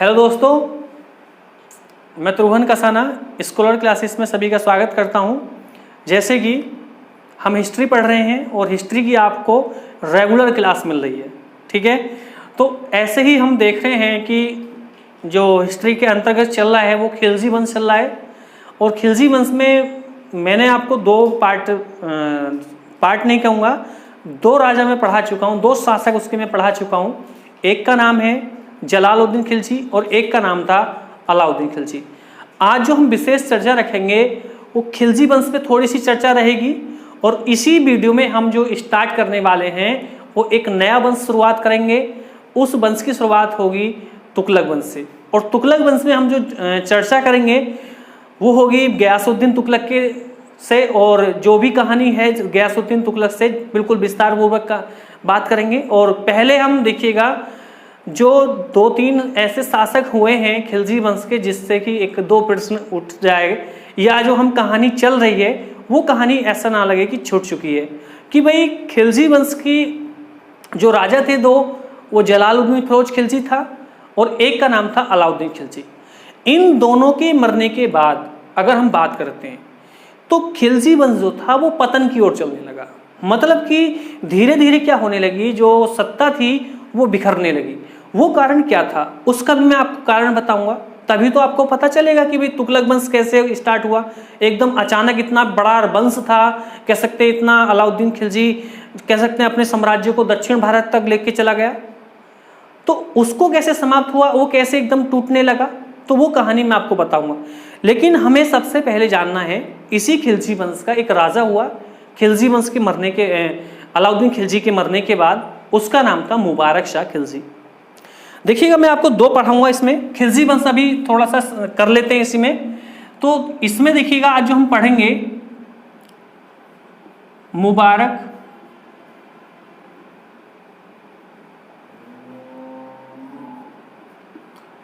Hello दोस्तों, मैं त्रुभन Kasana scholar classes में सभी का स्वागत करता हूं। जैसे कि हम हिस्ट्री पढ़ रहे हैं और हिस्ट्री की आपको रेगुलर क्लास मिल रही है, ठीक है। तो ऐसे ही हम देख रहे हैं कि जो हिस्ट्री के अंतर्गत चल रहा है वो खिलजी वंश चल रहा है। और खिलजी वंश में मैंने आपको दो पार्ट नहीं कहूँगा, दो राजा में पढ़ा चुका हूँ, दो शासक उसके में पढ़ा चुका हूँ। एक का नाम है जलालुद्दीन खिलजी और एक का नाम था अलाउद्दीन खिलजी। आज जो हम विशेष चर्चा रखेंगे वो खिलजी वंश पे थोड़ी सी चर्चा रहेगी। और इसी वीडियो में हम जो स्टार्ट करने वाले हैं वो एक नया वंश शुरुआत करेंगे। उस वंश की शुरुआत होगी तुगलक वंश से। और तुगलक वंश में हम जो चर्चा करेंगे वो होगी गयासुद्दीन तुगलक के से, और जो भी कहानी है गयासुद्दीन तुगलक से बिल्कुल विस्तार पूर्वक का बात करेंगे। और पहले हम देखिएगा जो दो तीन ऐसे शासक हुए हैं खिलजी वंश के जिससे कि एक दो प्रश्न उठ जाए, या जो हम कहानी चल रही है वो कहानी ऐसा ना लगे कि छूट चुकी है। कि भाई खिलजी वंश की जो राजा थे दो, वो जलालुद्दीन फिरोज खिलजी था और एक का नाम था अलाउद्दीन खिलजी। इन दोनों के मरने के बाद अगर हम बात करते हैं तो खिलजी वंश जो था वो पतन की ओर चलने लगा। मतलब कि धीरे धीरे क्या होने लगी, जो सत्ता थी वो बिखरने लगी। वो कारण क्या था उसका भी मैं आपको कारण बताऊंगा, तभी तो आपको पता चलेगा कि भाई तुगलक वंश कैसे स्टार्ट हुआ। एकदम अचानक इतना बड़ा वंश था, कह सकते हैं इतना अलाउद्दीन खिलजी कह सकते हैं अपने साम्राज्य को दक्षिण भारत तक लेके चला गया, तो उसको कैसे समाप्त हुआ, वो कैसे एकदम टूटने लगा, तो वो कहानी मैं आपको बताऊंगा। लेकिन हमें सबसे पहले जानना है इसी खिलजी वंश का एक राजा हुआ खिलजी वंश के मरने के, अलाउद्दीन खिलजी के मरने के बाद, उसका नाम था मुबारक शाह खिलजी। देखिएगा मैं आपको दो पढ़ाऊंगा इसमें, खिलजी वंश अभी थोड़ा सा कर लेते हैं इसी में। तो इसमें देखिएगा आज जो हम पढ़ेंगे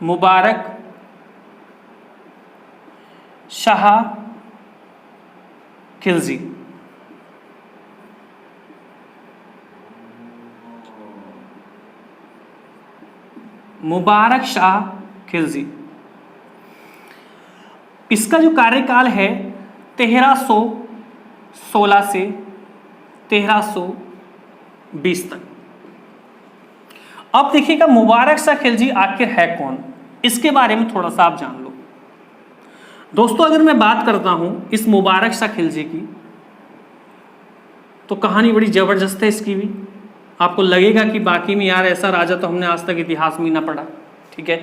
मुबारक शाह खिलजी। मुबारक शाह खिलजी, इसका जो कार्यकाल है 1316 से 1320 तक। अब देखिएगा मुबारक शाह खिलजी आखिर है कौन, इसके बारे में थोड़ा सा आप जान लो। दोस्तों अगर मैं बात करता हूं इस मुबारक शाह खिलजी की तो कहानी बड़ी जबरदस्त है इसकी भी। आपको लगेगा कि बाकी में यार ऐसा राजा तो हमने आज तक इतिहास में ना पढ़ा, ठीक है।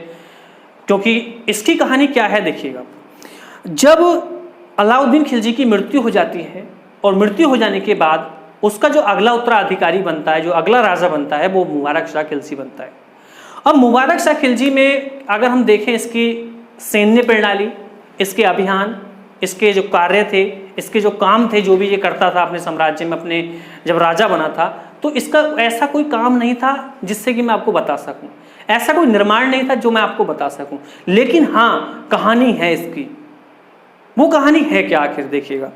क्योंकि इसकी कहानी क्या है देखिएगा। जब अलाउद्दीन खिलजी की मृत्यु हो जाती है और मृत्यु हो जाने के बाद उसका जो अगला उत्तराधिकारी बनता है, जो अगला राजा बनता है, वो मुबारक शाह खिलजी बनता है। अब मुबारक शाह खिलजी में अगर हम देखें इसकी सैन्य प्रणाली, इसके अभियान, इसके जो कार्य थे, इसके जो काम थे, जो भी ये करता था अपने साम्राज्य में, अपने जब राजा बना था, तो इसका ऐसा कोई काम नहीं था जिससे कि मैं आपको बता सकूं, ऐसा कोई निर्माण नहीं था जो मैं आपको बता सकूं। लेकिन हाँ कहानी है इसकी। वो कहानी है क्या आखिर देखिएगा।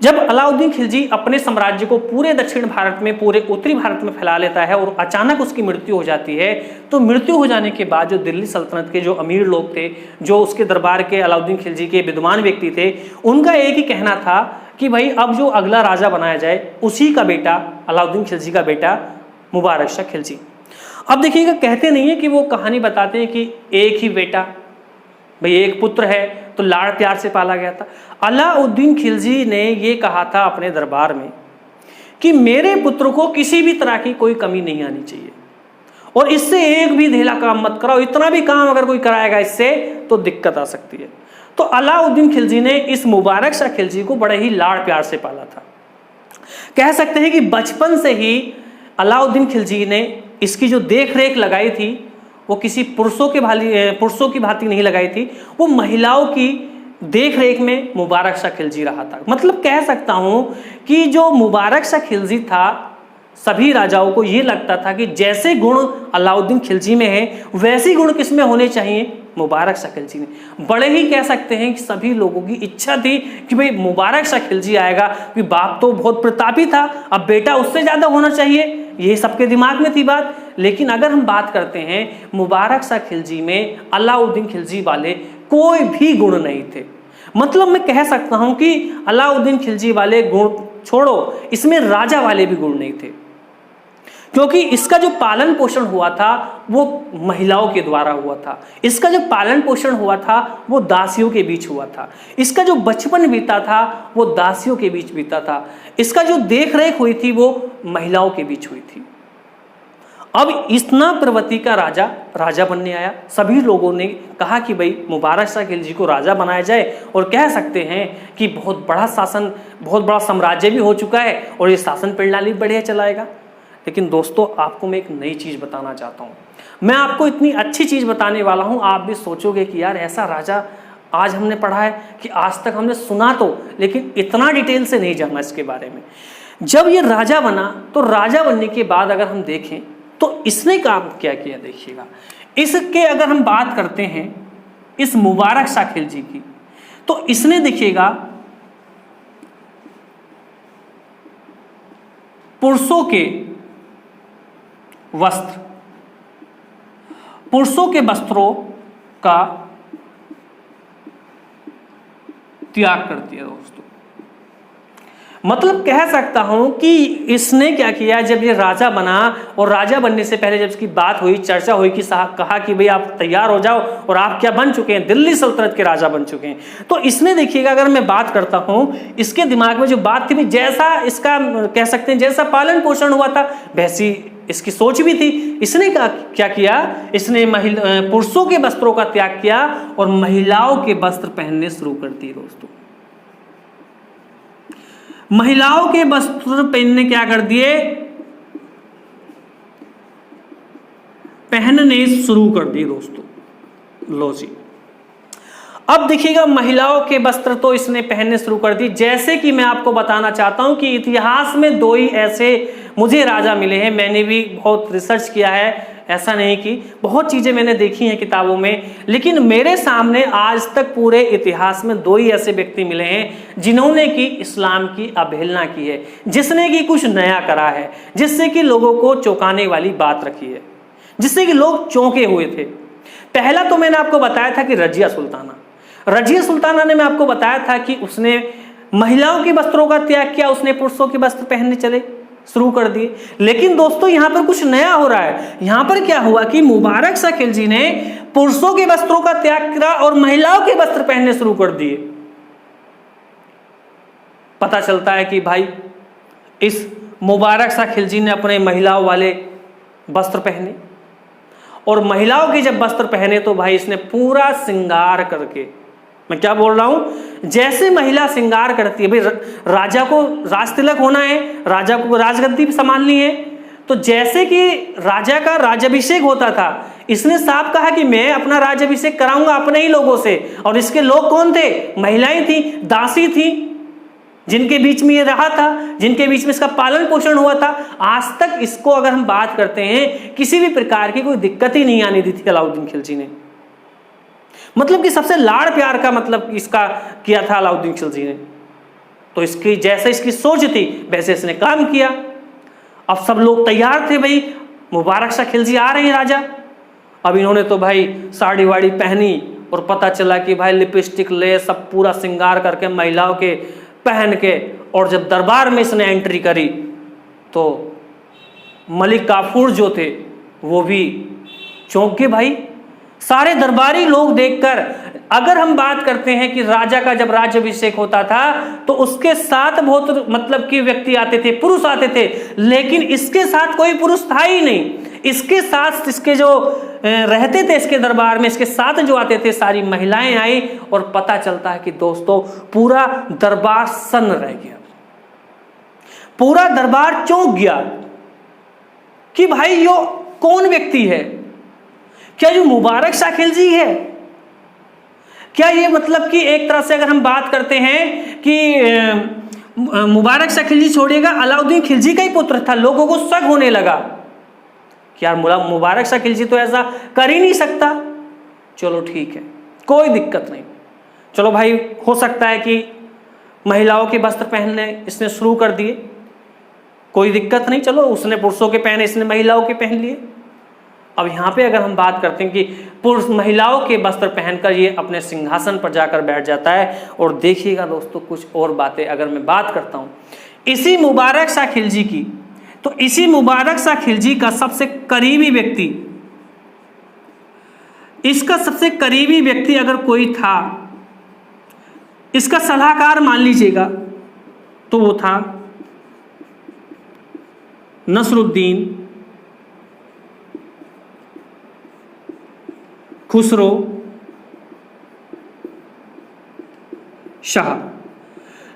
जब अलाउद्दीन खिलजी अपने साम्राज्य को पूरे दक्षिण भारत में, पूरे उत्तरी भारत में फैला लेता है और अचानक उसकी मृत्यु हो जाती है, तो मृत्यु हो जाने के बाद जो दिल्ली सल्तनत के जो अमीर लोग थे, जो उसके दरबार के अलाउद्दीन खिलजी के विद्वान व्यक्ति थे, उनका एक ही कहना था कि भाई अब जो अगला राजा बनाया जाए उसी का बेटा, अलाउद्दीन खिलजी का बेटा मुबारक शाह खिलजी। अब देखिएगा कहते नहीं है कि वो कहानी बताते हैं कि एक ही बेटा, भाई एक पुत्र है तो लाड़ प्यार से पाला गया था। अलाउद्दीन खिलजी ने ये कहा था अपने दरबार में कि मेरे पुत्र को किसी भी तरह की कोई कमी नहीं आनी चाहिए और इससे एक भी ढीला काम मत कराओ, इतना भी काम अगर कोई कराएगा इससे तो दिक्कत आ सकती है। तो अलाउद्दीन खिलजी ने इस मुबारक शाह खिलजी को बड़े ही लाड़ प्यार से पाला था। कह सकते हैं कि बचपन से ही अलाउद्दीन खिलजी ने इसकी जो देख रेख लगाई थी वो किसी पुरुषों की भांति नहीं लगाई थी, वो महिलाओं की देख रेख में मुबारक शाह खिलजी रहा था। मतलब कह सकता हूं कि जो मुबारक शाह खिलजी था, सभी राजाओं को ये लगता था कि जैसे गुण अलाउद्दीन खिलजी में है वैसे गुण किसमें होने चाहिए, मुबारक शाह खिलजी ने। बड़े ही कह सकते हैं कि सभी लोगों की इच्छा थी कि भाई मुबारक शाह खिलजी आएगा, कि बाप तो बहुत प्रतापी था, अब बेटा उससे ज्यादा होना चाहिए, ये सबके दिमाग में थी बात। लेकिन अगर हम बात करते हैं मुबारक शाह खिलजी में अलाउद्दीन खिलजी वाले कोई भी गुण नहीं थे। मतलब मैं कह सकता हूं कि अलाउद्दीन खिलजी वाले गुण छोड़ो, इसमें राजा वाले भी गुण नहीं थे, क्योंकि इसका जो पालन पोषण हुआ था वो महिलाओं के द्वारा हुआ था। इसका जो पालन पोषण हुआ था वो दासियों के बीच हुआ था। इसका जो बचपन बीता था वो दासियों के बीच बीता था। इसका जो देख रेख हुई थी वो महिलाओं के बीच हुई थी। अब इतना प्रवृत्ति का राजा बनने आया। सभी लोगों ने कहा कि भाई मुबारक शाह खिलजी को राजा बनाया जाए, और कह सकते हैं कि बहुत बड़ा शासन, बहुत बड़ा साम्राज्य भी हो चुका है और ये शासन प्रणाली बढ़िया चलाएगा। लेकिन दोस्तों, आपको मैं एक नई चीज बताना चाहता हूँ। मैं आपको इतनी अच्छी चीज बताने वाला हूँ, आप भी सोचोगे कि यार ऐसा राजा आज हमने पढ़ा है कि आज तक हमने सुना तो, लेकिन इतना डिटेल से नहीं जाना इसके बारे में। जब ये राजा बना तो राजा बनने के बाद अगर हम देखें तो इसने काम क्या किया, देखिएगा। इसके अगर हम बात करते हैं इस मुबारक शाह खिलजी की, तो इसने देखिएगा पुरुषों के वस्त्रों का त्याग कर दिया दोस्तों। मतलब कह सकता हूं कि इसने क्या किया, जब ये राजा बना और राजा बनने से पहले जब इसकी बात हुई, चर्चा हुई कि कहा कि भाई आप तैयार हो जाओ, और आप क्या बन चुके हैं, दिल्ली सल्तनत के राजा बन चुके हैं। तो इसने देखिएगा, अगर मैं बात करता हूं, इसके दिमाग में जो बात थी, जैसा इसका कह सकते हैं जैसा पालन पोषण हुआ था वैसी इसकी सोच भी थी। इसने क्या किया, इसने पुरुषों के वस्त्रों का त्याग किया और महिलाओं के वस्त्र पहनने शुरू कर दिए दोस्तों। महिलाओं के वस्त्र पहनने क्या कर दिए, पहनने शुरू कर दिए दोस्तों। लो जी, अब देखिएगा महिलाओं के वस्त्र तो इसने पहनने शुरू कर दी। जैसे कि मैं आपको बताना चाहता हूं कि इतिहास में दो ही ऐसे मुझे राजा मिले हैं। मैंने भी बहुत रिसर्च किया है, ऐसा नहीं कि बहुत चीजें मैंने देखी हैं किताबों में, लेकिन मेरे सामने आज तक पूरे इतिहास में दो ही ऐसे व्यक्ति मिले हैं जिन्होंने कि इस्लाम की अवहेलना की है, जिसने कि कुछ नया करा है, जिससे कि लोगों को चौंकाने वाली बात रखी है, जिससे कि लोग चौंके हुए थे। पहला तो मैंने आपको बताया था कि रजिया सुल्ताना ने मैं आपको बताया था कि उसने महिलाओं के वस्त्रों का त्याग किया, उसने पुरुषों के वस्त्र पहनने शुरू कर दिए। लेकिन दोस्तों यहां पर कुछ नया हो रहा है। यहां पर क्या हुआ कि मुबारक शाह खिलजी ने पुरुषों के वस्त्रों का त्याग किया और महिलाओं के वस्त्र पहनने शुरू कर दिए। पता चलता है कि भाई इस मुबारक शाह खिलजी ने अपने महिलाओं वाले वस्त्र पहने, और महिलाओं के जब वस्त्र पहने तो भाई इसने पूरा श्रृंगार करके, मैं क्या बोल रहा हूं, जैसे महिला श्रृंगार करती है, भाई राजा को राज तिलक होना है, राजा को राजगद्दी संभालनी है, तो जैसे कि राजा का राज्याभिषेक होता था, इसने साफ कहा कि मैं अपना राज्याभिषेक कराऊंगा अपने ही लोगों से। और इसके लोग कौन थे, महिलाएं थी, दासी थी, जिनके बीच में ये रहा था, जिनके बीच में इसका पालन पोषण हुआ था। आज तक इसको अगर हम बात करते हैं, किसी भी प्रकार की कोई दिक्कत ही नहीं आने दी थी अलाउद्दीन खिलजी ने। मतलब कि सबसे लाड़ प्यार का मतलब इसका किया था अलाउद्दीन खिलजी ने। तो इसकी जैसे इसकी सोच थी वैसे इसने काम किया। अब सब लोग तैयार थे, भाई मुबारक शाह खिलजी आ रहे हैं राजा। अब इन्होंने तो भाई साड़ी वाड़ी पहनी, और पता चला कि भाई लिपस्टिक ले सब पूरा श्रृंगार करके महिलाओं के पहन के, और जब दरबार में इसने एंट्री करी तो मलिक काफूर जो थे वो भी चौंक गए भाई। सारे दरबारी लोग देखकर, अगर हम बात करते हैं कि राजा का जब राज्याभिषेक होता था तो उसके साथ बहुत मतलब कि व्यक्ति आते थे, पुरुष आते थे, लेकिन इसके साथ कोई पुरुष था ही नहीं। इसके साथ इसके जो रहते थे इसके दरबार में, इसके साथ जो आते थे सारी महिलाएं आई, और पता चलता है कि दोस्तों पूरा दरबार सन्न रह गया, पूरा दरबार चौंक गया कि भाई यो कौन व्यक्ति है, क्या ये मुबारक शाह खिलजी है? क्या ये मतलब कि एक तरह से अगर हम बात करते हैं कि मुबारक शाह खिलजी छोड़िएगा, अलाउद्दीन खिलजी का ही पुत्र था। लोगों को शक होने लगा कि यार मुबारक शाह खिलजी तो ऐसा कर ही नहीं सकता। चलो ठीक है, कोई दिक्कत नहीं, चलो भाई हो सकता है कि महिलाओं के वस्त्र पहनने इसने शुरू कर दिए, कोई दिक्कत नहीं, चलो उसने पुरुषों के पहने, इसने महिलाओं के पहन लिए। अब यहाँ पे अगर हम बात करते हैं कि पुरुष महिलाओं के वस्त्र पहनकर ये अपने सिंहासन पर जाकर बैठ जाता है। और देखिएगा दोस्तों कुछ और बातें अगर मैं बात करता हूँ इसी मुबारक शाह खिलजी की, तो इसी मुबारक शाह खिलजी का सबसे करीबी व्यक्ति, इसका सबसे करीबी व्यक्ति अगर कोई था, इसका सलाहकार मान लीजिएगा, तो वो था नसरुद्दीन खुसरो शाह।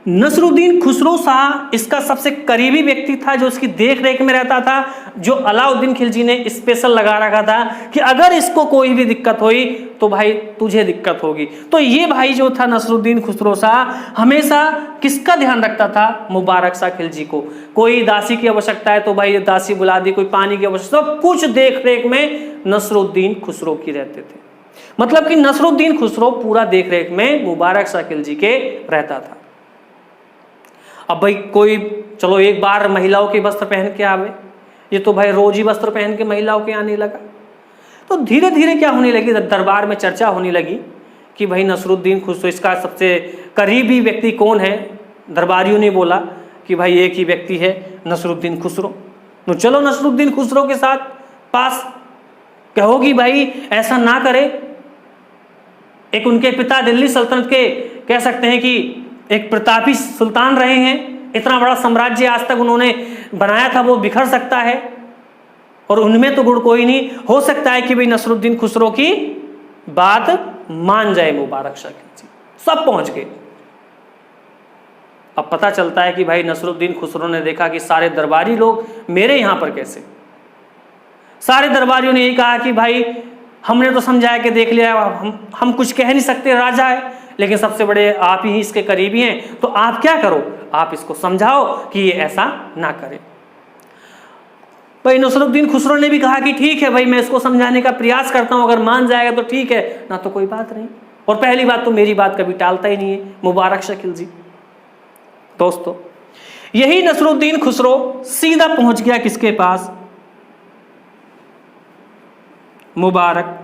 नसरुद्दीन खुसरो शाह इसका सबसे करीबी व्यक्ति था, जो इसकी देख रेख में रहता था, जो अलाउद्दीन खिलजी ने स्पेशल लगा रखा था कि अगर इसको कोई भी दिक्कत हुई तो भाई तुझे दिक्कत होगी। तो ये भाई जो था नसरुद्दीन खुसरो शाह हमेशा किसका ध्यान रखता था? मुबारक शाह खिलजी को। कोई दासी की आवश्यकता है तो भाई दासी बुला दी, कोई पानी की आवश्यकता, सब कुछ देख रेख में नसरुद्दीन खुसरो की रहते थे। मतलब कि नसरुद्दीन खुसरो पूरा देख रेख में मुबारक शाह खिलजी के रहता था। अब भाई कोई चलो एक बार महिलाओं के वस्त्र पहन के आवे, ये तो भाई रोज ही वस्त्र पहन के महिलाओं के आने लगा। तो धीरे धीरे क्या होने लगी, दरबार में चर्चा होने लगी कि भाई नसरुद्दीन खुसरो इसका सबसे करीबी व्यक्ति कौन है। दरबारियों ने बोला कि भाई एक ही व्यक्ति है नसरुद्दीन खुसरो। तो चलो नसरुद्दीन खुसरो के साथ पास, कहोगी भाई ऐसा ना करे। एक उनके पिता दिल्ली सल्तनत के कह सकते हैं कि एक प्रतापी सुल्तान रहे हैं, इतना बड़ा साम्राज्य आज तक उन्होंने बनाया था, वो बिखर सकता है और उनमें तो गुण कोई नहीं। हो सकता है कि भाई नसरुद्दीन खुसरो की बात मान जाए मुबारक शाह खिलजी। सब पहुंच गए। अब पता चलता है कि भाई नसरुद्दीन खुसरो ने देखा कि सारे दरबारी लोग मेरे यहां पर कैसे। सारे दरबारियों ने यही कहा कि भाई हमने तो समझाया कि देख लिया, हम कुछ कह नहीं सकते, राजा है, लेकिन सबसे बड़े आप ही इसके करीबी हैं, तो आप क्या करो, आप इसको समझाओ कि ये ऐसा ना करे। भाई नसरुद्दीन खुसरो ने भी कहा कि ठीक है भाई, मैं इसको समझाने का प्रयास करता हूं, अगर मान जाएगा तो ठीक है, ना तो कोई बात नहीं। और पहली बात तो मेरी बात कभी टालता ही नहीं है मुबारक शाह खिलजी। दोस्तों यही नसरुद्दीन खुसरो सीधा पहुंच गया किसके पास? मुबारक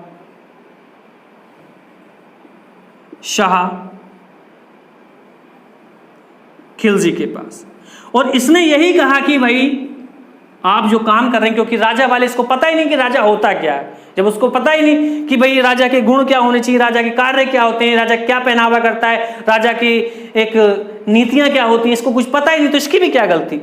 शाह खिलजी के पास, और इसने यही कहा कि भाई आप जो काम कर रहे हैं, क्योंकि राजा वाले इसको पता ही नहीं कि राजा होता क्या है। जब उसको पता ही नहीं कि भाई राजा के गुण क्या होने चाहिए, राजा के कार्य क्या होते हैं, राजा क्या पहनावा करता है, राजा की एक नीतियां क्या होती हैं, इसको कुछ पता ही नहीं, तो इसकी भी क्या गलती।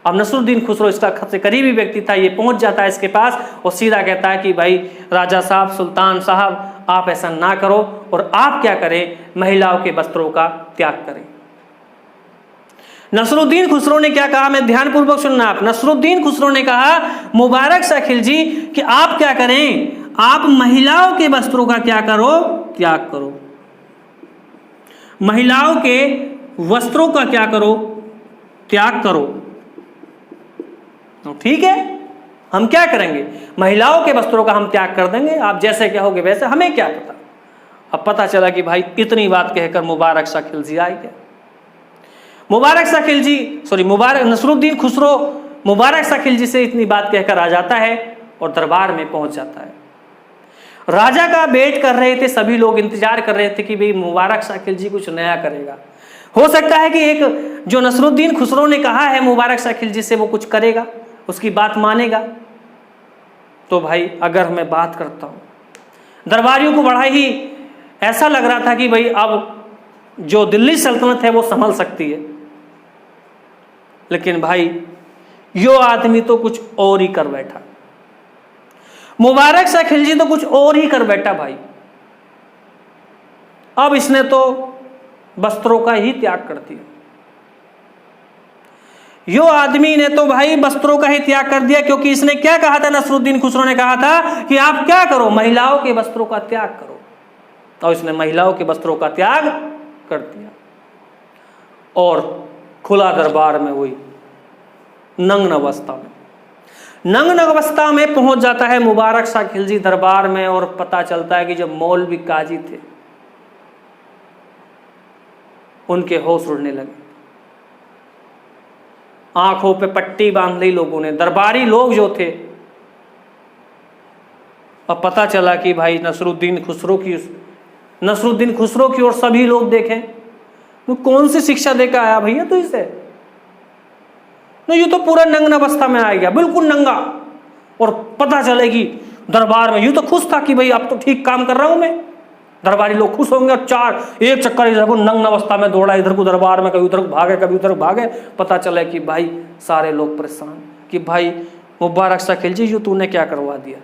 अब नसरुद्दीन खुसरो इसका सबसे करीबी व्यक्ति था, ये पहुंच जाता है इसके पास और सीधा कहता है कि भाई राजा साहब, सुल्तान साहब, आप ऐसा ना करो और आप क्या करें, महिलाओं के वस्त्रों का त्याग करें। नसरुद्दीन खुसरो ने क्या कहा, मैं ध्यानपूर्वक सुनना आप। नसरुद्दीन खुसरो ने कहा मुबारक शाह खिलजी कि आप क्या करें, आप महिलाओं के वस्त्रों का क्या करो, त्याग करो। महिलाओं के वस्त्रों का क्या करो, त्याग करो। तो ठीक है, हम क्या करेंगे, महिलाओं के वस्त्रों का हम त्याग कर देंगे, आप जैसे कहोगे वैसे, हमें क्या पता। अब पता चला कि भाई इतनी बात कहकर मुबारक शाह खिलजी आ गया। मुबारक शाह खिलजी नसरुद्दीन खुसरो मुबारक शाह खिलजी से इतनी बात कहकर आ जाता है और दरबार में पहुंच जाता है। राजा का वेट कर रहे थे, सभी लोग इंतजार कर रहे थे कि भाई मुबारक शाह खिलजी कुछ नया करेगा। हो सकता है कि एक जो नसरुद्दीन खुसरो ने कहा है मुबारक शाह खिलजी से, वो कुछ करेगा, उसकी बात मानेगा। तो भाई अगर मैं बात करता हूं, दरबारियों को बड़ा ही ऐसा लग रहा था कि भाई अब जो दिल्ली सल्तनत है वो संभल सकती है, लेकिन भाई यो आदमी तो कुछ और ही कर बैठा। मुबारक शाह खिलजी तो कुछ और ही कर बैठा भाई। अब इसने तो वस्त्रों का ही त्याग कर दिया। यो आदमी ने तो भाई वस्त्रों का ही त्याग कर दिया, क्योंकि इसने क्या कहा था, नसरुद्दीन खुसरो ने कहा था कि आप क्या करो, महिलाओं के वस्त्रों का त्याग करो। और इसने महिलाओं के वस्त्रों का त्याग कर दिया और खुला दरबार में हुई नग्न अवस्था में पहुंच जाता है मुबारक शाह खिलजी दरबार में। और पता चलता है कि जब मौलवी काजी थे उनके होश उड़ने लगे, आंखों पे पट्टी बांध ली लोगों ने। दरबारी लोग जो थे और पता चला कि भाई नसरुद्दीन खुसरो की ओर सभी लोग देखें, तो कौन सी शिक्षा देकर आया भैया तो इसे? ये तो पूरा नग्न अवस्था में आ गया, बिल्कुल नंगा। और पता चले कि दरबार में यूं तो खुश था कि भाई अब तो ठीक काम कर रहा हूं मैं, दरबारी लोग खुश होंगे। और एक चक्कर इधर को नग्न अवस्था में दौड़ा, इधर को दरबार में, कभी उधर भागे कभी उधर भागे। पता चला कि भाई सारे लोग परेशान कि भाई मुबारक सा खिलजी, यूं तूने क्या करवा दिया?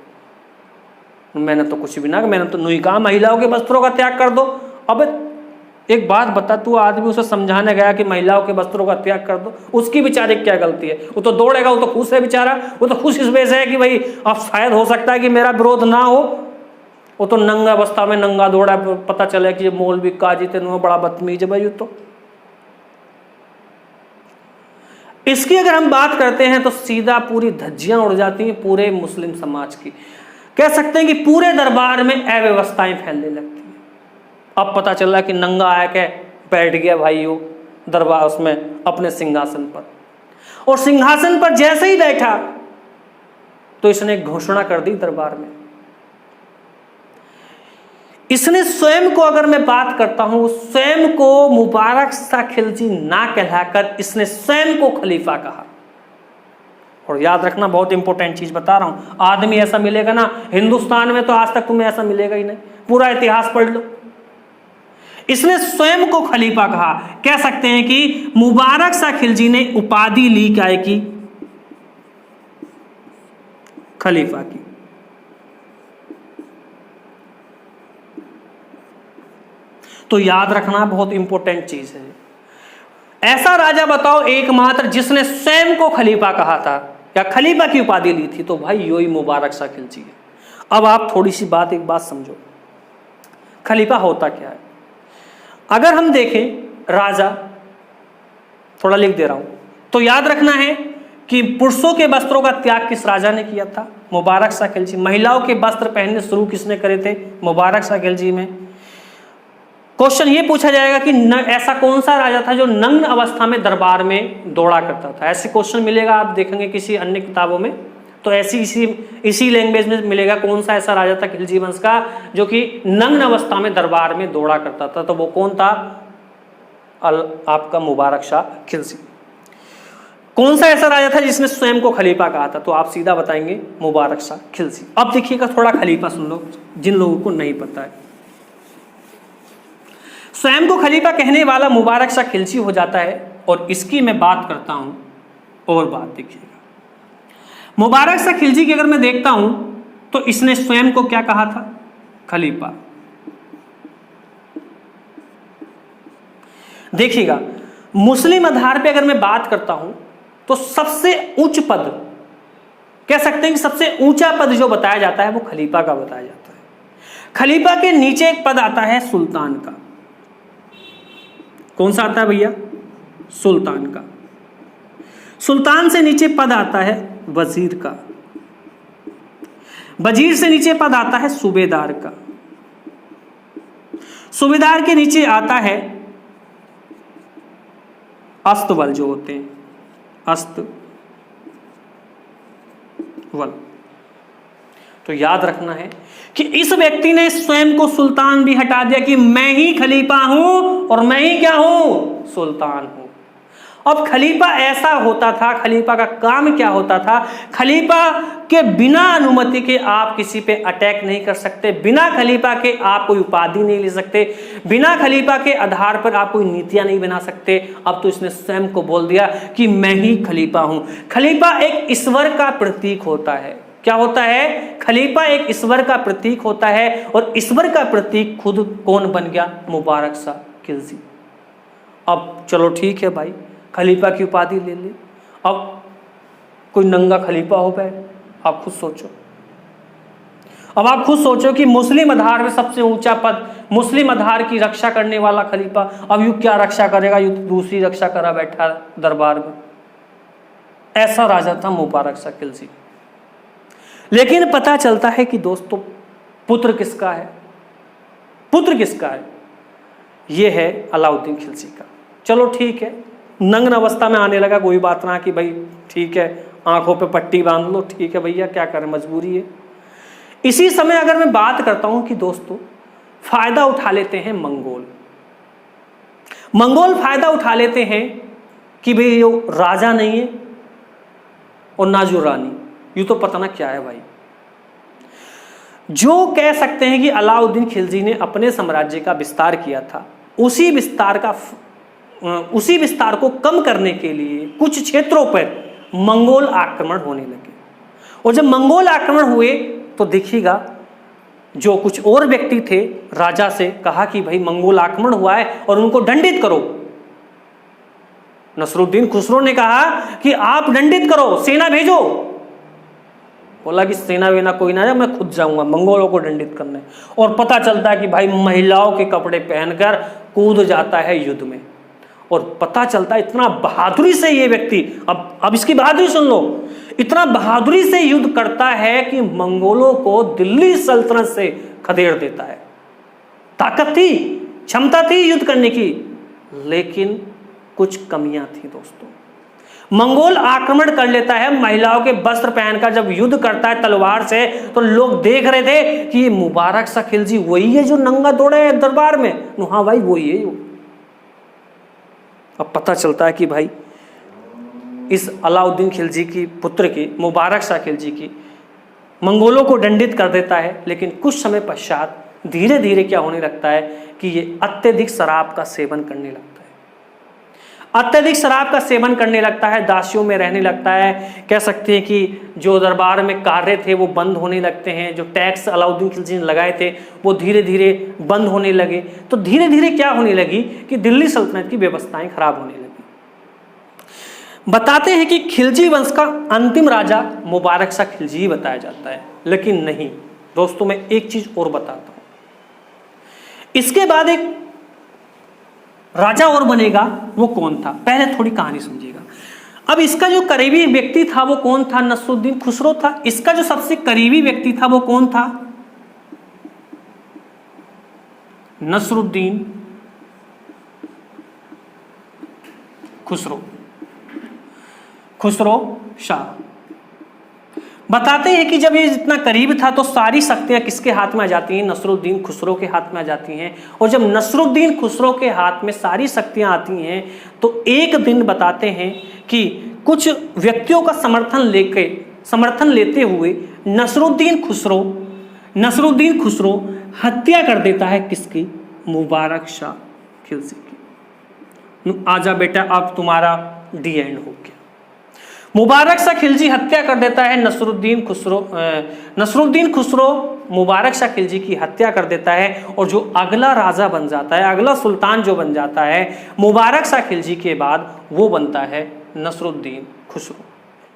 मैंने तो कुछ भी ना, मैंने तो नहीं कहा महिलाओं के वस्त्रों का त्याग कर दो। अब एक बात बता, तू आदमी उसे समझाने गया कि महिलाओं के वस्त्रों का त्याग कर दो, उसकी बेचारे क्या गलती है? वो तो दौड़ेगा, वो तो खुश है बेचारा, वो तो खुश इस वजह से है कि भाई अब शायद हो सकता है कि मेरा विरोध ना हो। वो तो नंगा अवस्था में नंगा दौड़ा, पता चला कि ये मौलवी काजी तेनों बड़ा बदतमीज है भाई। तो इसकी अगर हम बात करते हैं तो सीधा पूरी धज्जियां उड़ जाती हैं पूरे मुस्लिम समाज की। कह सकते हैं कि पूरे दरबार में अव्यवस्थाएं फैलने लगती हैं। अब पता चला कि नंगा आके बैठ गया भाई वो दरबार उसमें अपने सिंहासन पर, और सिंहासन पर जैसे ही बैठा तो इसने घोषणा कर दी दरबार में। इसने स्वयं को, अगर मैं बात करता हूं, स्वयं को मुबारक सा खिलजी ना कहलाकर इसने स्वयं को खलीफा कहा। और याद रखना, बहुत इंपॉर्टेंट चीज बता रहा हूं, आदमी ऐसा मिलेगा ना हिंदुस्तान में तो आज तक तुम्हें ऐसा मिलेगा ही नहीं, पूरा इतिहास पढ़ लो। इसने स्वयं को खलीफा कहा। कह सकते हैं कि मुबारक सा खिलजी ने उपाधि ली क्या की? खलीफा की। तो याद रखना बहुत इंपॉर्टेंट चीज है। ऐसा राजा बताओ एकमात्र जिसने स्वयं को खलीफा कहा था या खलीफा की उपाधि ली थी, तो भाई यो ही मुबारक सा खिलजी है। अब आप थोड़ी सी एक बात समझो, खलीफा होता क्या है? अगर हम देखें राजा, थोड़ा लिख दे रहा हूं, तो याद रखना है कि पुरुषों के वस्त्रों का त्याग किस राजा ने किया था? मुबारक सा खिलजी। महिलाओं के वस्त्र पहनने शुरू किसने करे थे? मुबारक सा खिलजी में। क्वेश्चन ये पूछा जाएगा कि ऐसा कौन सा राजा था जो नग्न अवस्था में दरबार में दौड़ा करता था? ऐसे क्वेश्चन मिलेगा, आप देखेंगे किसी अन्य किताबों में, तो ऐसी इसी लैंग्वेज में मिलेगा कौन सा ऐसा राजा था खिलजी वंश का जो कि नग्न अवस्था में दरबार में दौड़ा करता था? तो वो कौन था? आपका मुबारक शाह खिलजी। कौन सा ऐसा राजा था जिसने स्वयं को खलीफा कहा था? तो आप सीधा बताएंगे मुबारक शाह खिलजी। अब देखिएगा, थोड़ा खलीफा सुन लो जिन लोगों को नहीं पता है। स्वयं को खलीफा कहने वाला मुबारक शाह खिलजी हो जाता है। और इसकी मैं बात करता हूं, और बात देखिएगा, मुबारक शाह खिलजी की अगर मैं देखता हूं तो इसने स्वयं को क्या कहा था? खलीफा। देखिएगा, मुस्लिम आधार पे अगर मैं बात करता हूं तो सबसे उच्च पद, कह सकते हैं कि सबसे ऊंचा पद जो बताया जाता है वो खलीफा का बताया जाता है। खलीफा के नीचे एक पद आता है सुल्तान का। कौन सा आता है भैया? सुल्तान का। सुल्तान से नीचे पद आता है वजीर का। वजीर से नीचे पद आता है सूबेदार का। सूबेदार के नीचे आता है अस्तबल जो होते हैं, अस्तबल। तो याद रखना है कि इस व्यक्ति ने स्वयं को सुल्तान भी हटा दिया कि मैं ही खलीफा हूं और मैं ही क्या हूं? सुल्तान हूं। अब खलीफा ऐसा होता था, खलीफा का काम क्या होता था? खलीफा के बिना अनुमति के आप किसी पे अटैक नहीं कर सकते, बिना खलीफा के आप कोई उपाधि नहीं ले सकते, बिना खलीफा के आधार पर आप कोई नीतियां नहीं बना सकते। अब तो इसने स्वयं को बोल दिया कि मैं ही खलीफा हूं। खलीफा एक ईश्वर का प्रतीक होता है। क्या होता है? खलीफा एक ईश्वर का प्रतीक होता है, और ईश्वर का प्रतीक खुद कौन बन गया? मुबारक शाह खिलजी। अब चलो ठीक है भाई, खलीफा की उपाधि ले ले। अब कोई नंगा खलीफा हो गए, आप खुद सोचो। अब आप खुद सोचो कि मुस्लिम आधार में सबसे ऊंचा पद, मुस्लिम आधार की रक्षा करने वाला खलीफा, अब यू क्या रक्षा करेगा? यू दूसरी रक्षा करा बैठा दरबार में। ऐसा राजा था मुबारक शाह खिलजी। लेकिन पता चलता है कि दोस्तों, पुत्र किसका है? पुत्र किसका है? यह है अलाउद्दीन खिलजी का। चलो ठीक है, नग्न अवस्था में आने लगा, कोई बात ना कि भाई ठीक है, आंखों पे पट्टी बांध लो, ठीक है भैया क्या करें, मजबूरी है। इसी समय अगर मैं बात करता हूं कि दोस्तों फायदा उठा लेते हैं मंगोल फायदा उठा लेते हैं कि भाई ये राजा नहीं है और ना जो रानी, यूं तो पता ना क्या है भाई। जो कह सकते हैं कि अलाउद्दीन खिलजी ने अपने साम्राज्य का विस्तार किया था, उसी विस्तार को कम करने के लिए कुछ क्षेत्रों पर मंगोल आक्रमण होने लगे। और जब मंगोल आक्रमण हुए तो देखिएगा जो कुछ और व्यक्ति थे, राजा से कहा कि भाई मंगोल आक्रमण हुआ है और उनको दंडित करो। नसरुद्दीन खुसरो ने कहा कि आप दंडित करो, सेना भेजो। बोला कि सेना वेना कोई ना जाए, मैं खुद जाऊंगा मंगोलों को दंडित करने। और पता चलता है कि भाई महिलाओं के कपड़े पहनकर कूद जाता है युद्ध में। और पता चलता है इतना बहादुरी से ये व्यक्ति, अब इसकी बहादुरी सुन लो, इतना बहादुरी से युद्ध करता है कि मंगोलों को दिल्ली सल्तनत से खदेड़ देता है। ताकत थी, क्षमता थी युद्ध करने की, लेकिन कुछ कमियां थी दोस्तों। मंगोल आक्रमण कर लेता है, महिलाओं के वस्त्र पहनकर जब युद्ध करता है तलवार से, तो लोग देख रहे थे कि ये मुबारक शाह खिलजी वही है जो नंगा दौड़े है दरबार में। हाँ भाई वही है। अब पता चलता है कि भाई इस अलाउद्दीन खिलजी की पुत्र की, मुबारक शाह खिलजी की, मंगोलों को दंडित कर देता है। लेकिन कुछ समय पश्चात धीरे धीरे क्या होने लगता है कि ये अत्यधिक शराब का सेवन करने लगता है। अत्यधिक शराब का सेवन करने लगता है, दासियों में रहने लगता है। कह सकते हैं कि जो दरबार में कार्य थे वो बंद होने लगते हैं। जो टैक्स अलाउद्दीन खिलजी ने लगाए थे वो धीरे धीरे बंद होने लगे। तो धीरे धीरे क्या होने लगी कि दिल्ली सल्तनत की व्यवस्थाएं खराब होने लगी। बताते हैं कि खिलजी वंश का अंतिम राजा मुबारक शाह खिलजी ही बताया जाता है, लेकिन नहीं दोस्तों, मैं एक चीज और बताता हूं। इसके बाद एक राजा और बनेगा, वो कौन था? पहले थोड़ी कहानी समझिएगा। अब इसका जो करीबी व्यक्ति था वो कौन था? नसरुद्दीन खुसरो था। इसका जो सबसे करीबी व्यक्ति था वो कौन था? नसरुद्दीन खुसरो शाह। बताते हैं कि जब ये जितना करीब था तो सारी शक्तियां किसके हाथ में आ जाती हैं? नसरुद्दीन खुसरो के हाथ में आ जाती हैं। और जब नसरुद्दीन खुसरो के हाथ में सारी शक्तियां आती हैं तो एक दिन बताते हैं कि कुछ व्यक्तियों का समर्थन लेते हुए नसरुद्दीन खुसरो हत्या कर देता है किसकी? मुबारक शाह खिलजी की। आजा बेटा, अब तुम्हारा डी एंड हो गया। मुबारक शाह खिलजी हत्या कर देता है नसरुद्दीन खुसरो मुबारक शाह खिलजी की हत्या कर देता है। और जो अगला राजा बन जाता है, अगला सुल्तान जो बन जाता है मुबारक शाह खिलजी के बाद, वो बनता है नसरुद्दीन खुसरो।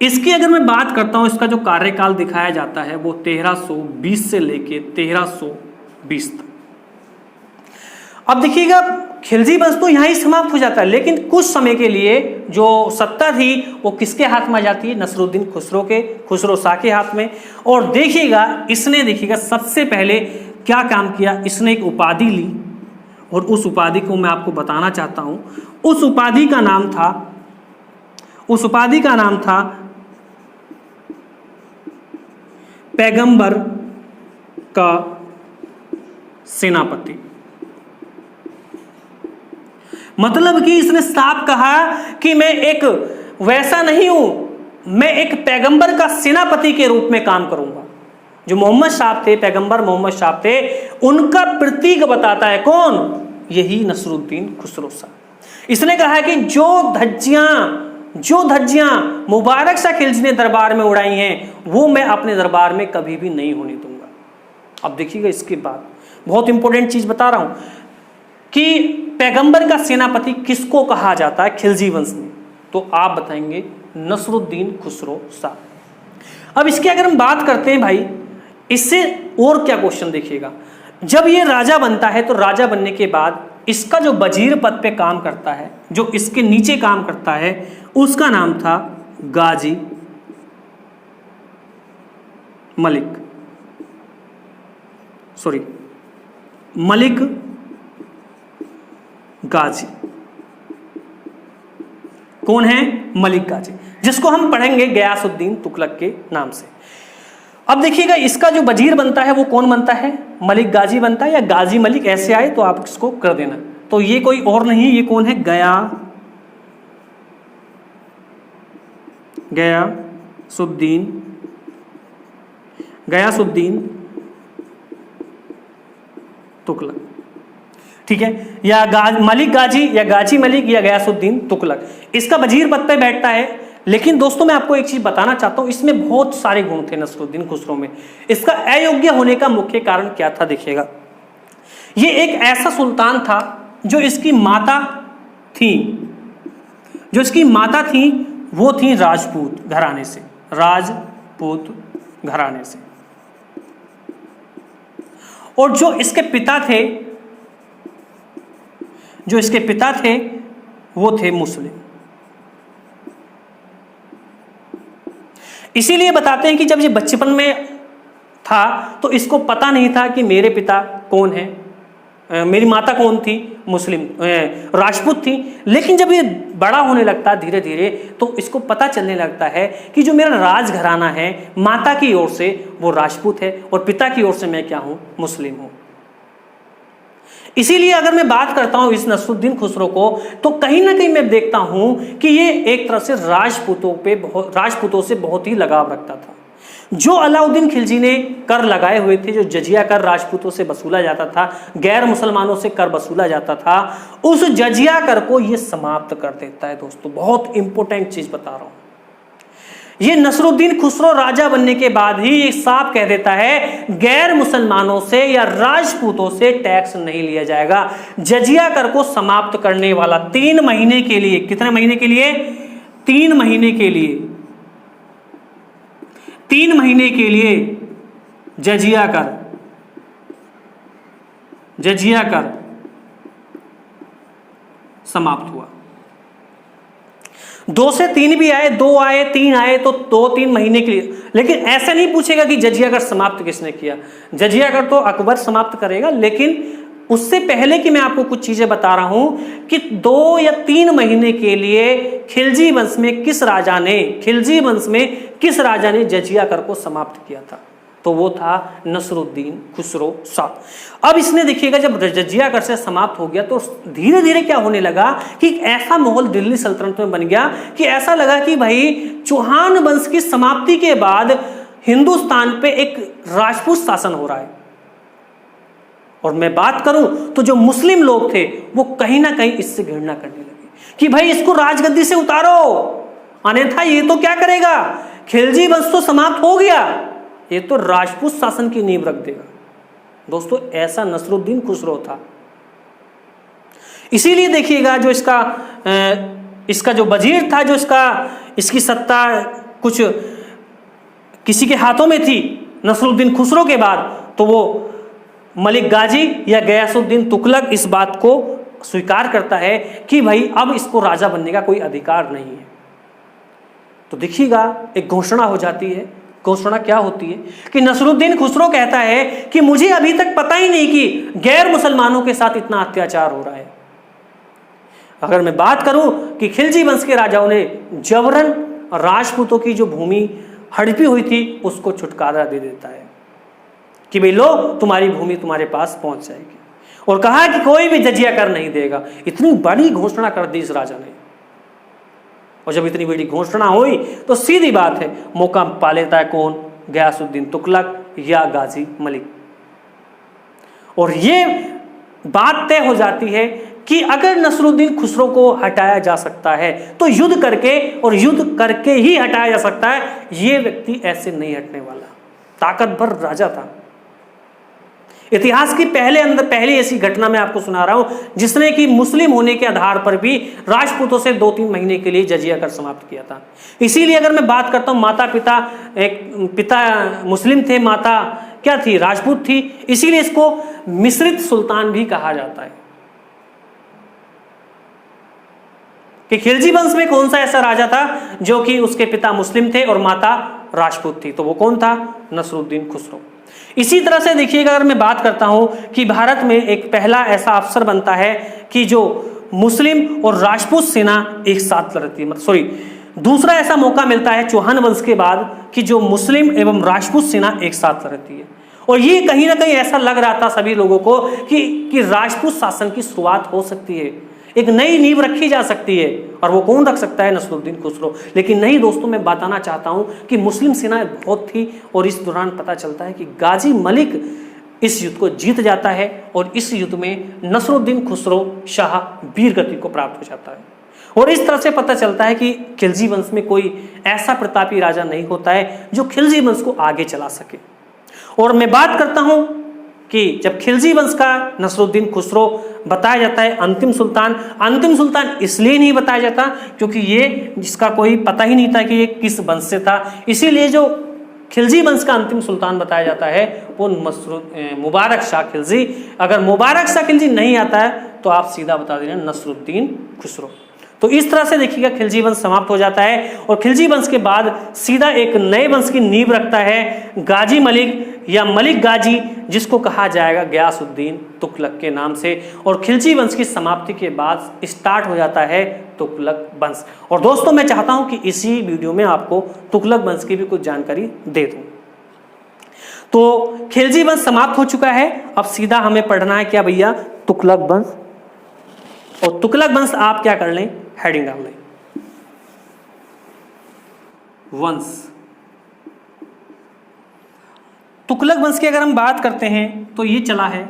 इसकी अगर मैं बात करता हूं, इसका जो कार्यकाल दिखाया जाता है वो 1320 से लेके 1320 तक। अब देखिएगा खिलजी वंश तो यहां ही समाप्त हो जाता है, लेकिन कुछ समय के लिए जो सत्ता थी वो किसके हाथ में आ जाती है? नसरुद्दीन खुसरो शाह के हाथ में। और देखिएगा सबसे पहले क्या काम किया, इसने एक उपाधि ली और उस उपाधि को मैं आपको बताना चाहता हूं। उस उपाधि का नाम था पैगंबर का सेनापति। मतलब कि इसने साफ कहा कि मैं एक वैसा नहीं हूं, मैं एक पैगंबर का सेनापति के रूप में काम करूंगा। जो मोहम्मद साहब थे, पैगंबर मोहम्मद साहब थे, उनका प्रतीक बताता है कौन? यही नसरुद्दीन खुसरो शाह। इसने कहा कि जो धज्जियां मुबारक शाह खिलजी ने दरबार में उड़ाई हैं वो मैं अपने दरबार में कभी भी नहीं होने दूंगा। अब देखिएगा इसके बाद बहुत इंपॉर्टेंट चीज बता रहा हूं कि पैगंबर का सेनापति किसको कहा जाता है खिलजी वंश में? तो आप बताएंगे नसरुद्दीन खुसरो शाह। अब इसकी अगर हम बात करते हैं भाई, इससे और क्या क्वेश्चन देखिएगा। जब ये राजा बनता है तो राजा बनने के बाद इसका जो वजीर पद पे काम करता है, जो इसके नीचे काम करता है, उसका नाम था गाजी मलिक गाजी। कौन है? मलिक गाजी, जिसको हम पढ़ेंगे गयासुद्दीन तुगलक के नाम से। अब देखिएगा इसका जो वजीर बनता है वो कौन बनता है, मलिक गाजी बनता है या गाजी मलिक, ऐसे आए तो आप इसको कर देना। तो ये कोई और नहीं, ये कौन है, गयासुद्दीन तुगलक, ठीक है, या मलिक गाजी या गाजी मलिक या गयासुद्दीन तुगलक, इसका वजीर पद पे बैठता है। लेकिन दोस्तों मैं आपको एक चीज बताना चाहता हूं, इसमें बहुत सारे गुण थे नसरुद्दीन खुसरो में। इसका अयोग्य होने का मुख्य कारण क्या था, देखिएगा, ये एक ऐसा सुल्तान था जो इसकी माता थी वो थी राजपूत घराने से, और जो इसके पिता थे वो थे मुस्लिम। इसीलिए बताते हैं कि जब ये बचपन में था तो इसको पता नहीं था कि मेरे पिता कौन है, मेरी माता कौन थी, मुस्लिम राजपूत थी। लेकिन जब ये बड़ा होने लगता है धीरे धीरे तो इसको पता चलने लगता है कि जो मेरा राजघराना है माता की ओर से वो राजपूत है और पिता की ओर से मैं क्या हूं, मुस्लिम हूं। इसीलिए अगर मैं बात करता हूं इस नसरुद्दीन खुसरो को तो कहीं ना कहीं मैं देखता हूं कि ये एक तरह से राजपूतों से बहुत ही लगाव रखता था। जो अलाउद्दीन खिलजी ने कर लगाए हुए थे, जो जजिया कर राजपूतों से वसूला जाता था, गैर मुसलमानों से कर वसूला जाता था, उस जजिया कर को ये समाप्त कर देता है। दोस्तों बहुत इंपॉर्टेंट चीज बता रहा हूं, ये नसरुद्दीन खुसरो राजा बनने के बाद ही ये साफ कह देता है गैर मुसलमानों से या राजपूतों से टैक्स नहीं लिया जाएगा। जजिया कर को समाप्त करने वाला 3 महीने के लिए, कितने महीने के लिए, 3 महीने के लिए, 3 महीने के लिए जजिया कर समाप्त हुआ। 2 से 3 भी आए, 2 आए, 3 आए तो 2-3 महीने के लिए। लेकिन ऐसा नहीं पूछेगा कि जजिया कर समाप्त किसने किया। जजिया कर तो अकबर समाप्त करेगा, लेकिन उससे पहले कि मैं आपको कुछ चीजें बता रहा हूं कि 2 या 3 महीने के लिए खिलजी वंश में किस राजा ने जजिया कर को समाप्त किया था, तो वो था नसरुद्दीन खुसरो शाह। अब इसने देखिएगा जब जजिया कर से समाप्त हो गया तो धीरे धीरे क्या होने लगा कि ऐसा माहौल दिल्ली सल्तनत में बन गया कि ऐसा लगा कि भाई चौहान वंश की समाप्ति के बाद हिंदुस्तान पे एक राजपूत शासन हो रहा है। और मैं बात करूं तो जो मुस्लिम लोग थे वो कहीं ना कहीं इससे घृणा करने लगे कि भाई इसको राजगद्दी से उतारो, अन्यथा ये तो क्या करेगा, खिलजी वंश तो समाप्त हो गया, ये तो राजपूत शासन की नींव रख देगा। दोस्तों ऐसा नसरुद्दीन खुसरो था। इसीलिए देखिएगा जो इसका जो वजीर था, जो इसकी सत्ता कुछ किसी के हाथों में थी नसरुद्दीन खुसरो के बाद, तो वो मलिक गाजी या गयासुद्दीन तुगलक इस बात को स्वीकार करता है कि भाई अब इसको राजा बनने का कोई अधिकार नहीं है। तो देखिएगा एक घोषणा हो जाती है। घोषणा क्या होती है कि नसरुद्दीन खुसरो कहता है कि मुझे अभी तक पता ही नहीं कि गैर मुसलमानों के साथ इतना अत्याचार हो रहा है। अगर मैं बात करूं कि खिलजी वंश के राजाओं ने जबरन राजपूतों की जो भूमि हड़पी हुई थी उसको छुटकारा दे देता है कि भाई लो तुम्हारी भूमि तुम्हारे पास पहुंच जाएगी, और कहा कि कोई भी जजिया कर नहीं देगा। इतनी बड़ी घोषणा कर दी इस राजा ने। और जब इतनी बड़ी घोषणा हुई तो सीधी बात है मौका पा लेता है कौन, गयासुद्दीन तुगलक या गाजी मलिक। और ये बात तय हो जाती है कि अगर नसरुद्दीन खुसरो को हटाया जा सकता है तो युद्ध करके, और युद्ध करके ही हटाया जा सकता है। ये व्यक्ति ऐसे नहीं हटने वाला, ताकतवर राजा था। इतिहास की पहली ऐसी घटना मैं आपको सुना रहा हूं जिसने कि मुस्लिम होने के आधार पर भी राजपूतों से 2-3 महीने के लिए जजिया कर समाप्त किया था। इसीलिए अगर मैं बात करता हूं पिता मुस्लिम थे, माता क्या थी, राजपूत थी, इसीलिए इसको मिश्रित सुल्तान भी कहा जाता है। कि खिलजी वंश में कौन सा ऐसा राजा था जो कि उसके पिता मुस्लिम थे और माता राजपूत थी, तो वो कौन था, नसरुद्दीन खुसरो। इसी तरह से देखिएगा अगर मैं बात करता हूं कि भारत में एक पहला ऐसा अफसर बनता है कि जो मुस्लिम और राजपूत सेना एक साथ लड़ती है, दूसरा ऐसा मौका मिलता है चौहान वंश के बाद कि जो मुस्लिम एवं राजपूत सेना एक साथ लड़ती है, और ये कहीं ना कहीं ऐसा लग रहा था सभी लोगों को कि राजपूत शासन की शुरुआत हो सकती है, एक नई नींव रखी जा सकती है, और वो कौन रख सकता है? नसरुद्दीन खुसरो। लेकिन नहीं दोस्तों, मैं बताना चाहता हूं कि मुस्लिम सेना बहुत थी, और इस दौरान पता चलता है कि गाजी मलिक इस युद्ध को जीत जाता है, और इस युद्ध में नसरुद्दीन खुसरो शाह वीर गति को प्राप्त हो जाता है। और इस तरह से पता चलता है कि खिलजी वंश में कोई ऐसा प्रतापी राजा नहीं होता है जो खिलजी वंश को आगे चला सके। और मैं बात करता हूं कि जब खिलजी वंश का नसरुद्दीन खुसरो बताया जाता है अंतिम सुल्तान इसलिए नहीं बताया जाता क्योंकि ये जिसका कोई पता ही नहीं था कि ये किस वंश से था, इसीलिए जो खिलजी वंश का अंतिम सुल्तान बताया जाता है वो मुबारक शाह खिलजी। अगर मुबारक शाह खिलजी नहीं आता है तो आप सीधा बता दे रहे हैं नसरुद्दीन खुसरो। तो इस तरह से देखिएगा खिलजी वंश समाप्त हो जाता है, और खिलजी वंश के बाद सीधा एक नए वंश की नींव रखता है गाजी मलिक या मलिक गाजी, जिसको कहा जाएगा गयासुद्दीन तुगलक के नाम से। और खिलजी वंश की समाप्ति के बाद स्टार्ट हो जाता है तुगलक वंश। और दोस्तों मैं चाहता हूं कि इसी वीडियो में आपको तुगलक वंश की भी कुछ जानकारी दे दूं। तो खिलजी वंश समाप्त हो चुका है, अब सीधा हमें पढ़ना है क्या भैया? तुगलक वंश। और तुगलक वंश आप क्या कर लें? हेडिंग डाल लें, वंश। तुगलक वंश की अगर हम बात करते हैं तो ये चला है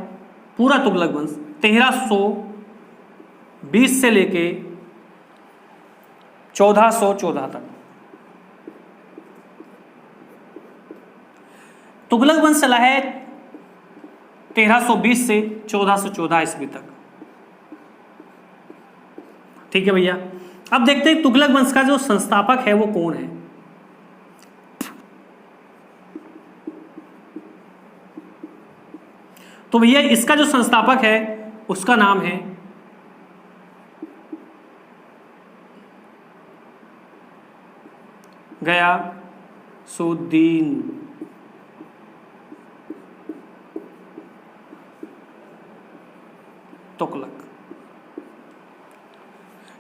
पूरा तुगलक वंश 1320 से लेके 1414 तक। तुगलक वंश चला है 1320 से 1414 ईस्वी तक। ठीक है भैया, अब देखते हैं तुगलक वंश का जो संस्थापक है वो कौन है। तो भैया इसका जो संस्थापक है उसका नाम है गयासुद्दीन तुगलक।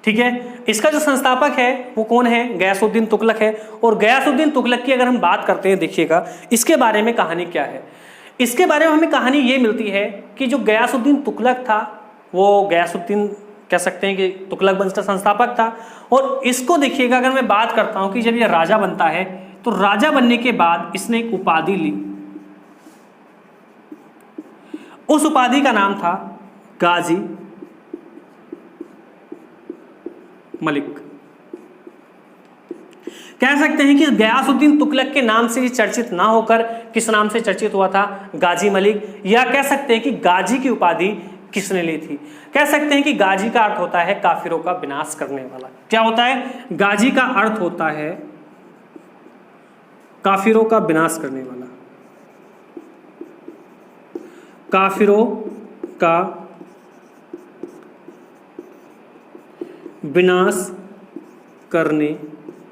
ठीक है, इसका जो संस्थापक है वो कौन है? गयासुद्दीन तुगलक है। और गयासुद्दीन तुगलक की अगर हम बात करते हैं, देखिएगा इसके बारे में कहानी क्या है। इसके बारे में हमें कहानी ये मिलती है कि जो गयासुद्दीन तुगलक था वो गयासुद्दीन कह सकते हैं कि तुगलक वंश का संस्थापक था। और इसको देखिएगा, अगर मैं बात करता हूं कि जब ये राजा बनता है तो राजा बनने के बाद इसने एक उपाधि ली, उस उपाधि का नाम था गाजी मलिक। कह सकते हैं कि गयासुद्दीन तुगलक के नाम से चर्चित ना होकर किस नाम से चर्चित हुआ था? गाजी मलिक। या कह सकते हैं कि गाजी की उपाधि किसने ली थी? कह सकते हैं कि गाजी का अर्थ होता है काफिरों का विनाश करने वाला। क्या होता है? गाजी का अर्थ होता है काफिरों का विनाश करने वाला, काफिरों का विनाश करने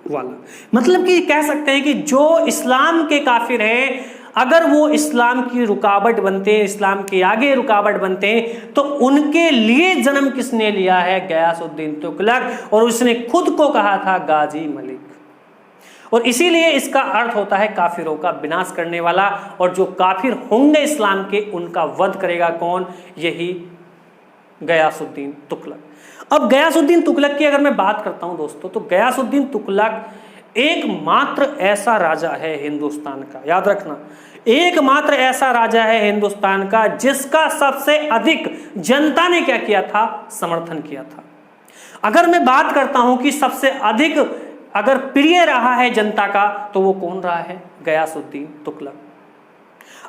वाला। मतलब कि कह सकते हैं कि जो इस्लाम के काफिर हैं, अगर वो इस्लाम की रुकावट बनते हैं, इस्लाम के आगे रुकावट बनते हैं, तो उनके लिए जन्म किसने लिया है? गयासुद्दीन तुगलक। और उसने खुद को कहा था गाजी मलिक, और इसीलिए इसका अर्थ होता है काफिरों का विनाश करने वाला। और जो काफिर होंगे इस्लाम के, उनका वध करेगा कौन? यही गयासुद्दीन तुगलक। अब गयासुद्दीन तुगलक की अगर मैं बात करता हूं दोस्तों, तो गयासुद्दीन तुगलक एकमात्र ऐसा राजा है हिंदुस्तान का, याद रखना, एकमात्र ऐसा राजा है हिंदुस्तान का जिसका सबसे अधिक जनता ने क्या किया था? समर्थन किया था। अगर मैं बात करता हूं कि सबसे अधिक अगर प्रिय रहा है जनता का, तो वो कौन रहा है? गयासुद्दीन तुगलक।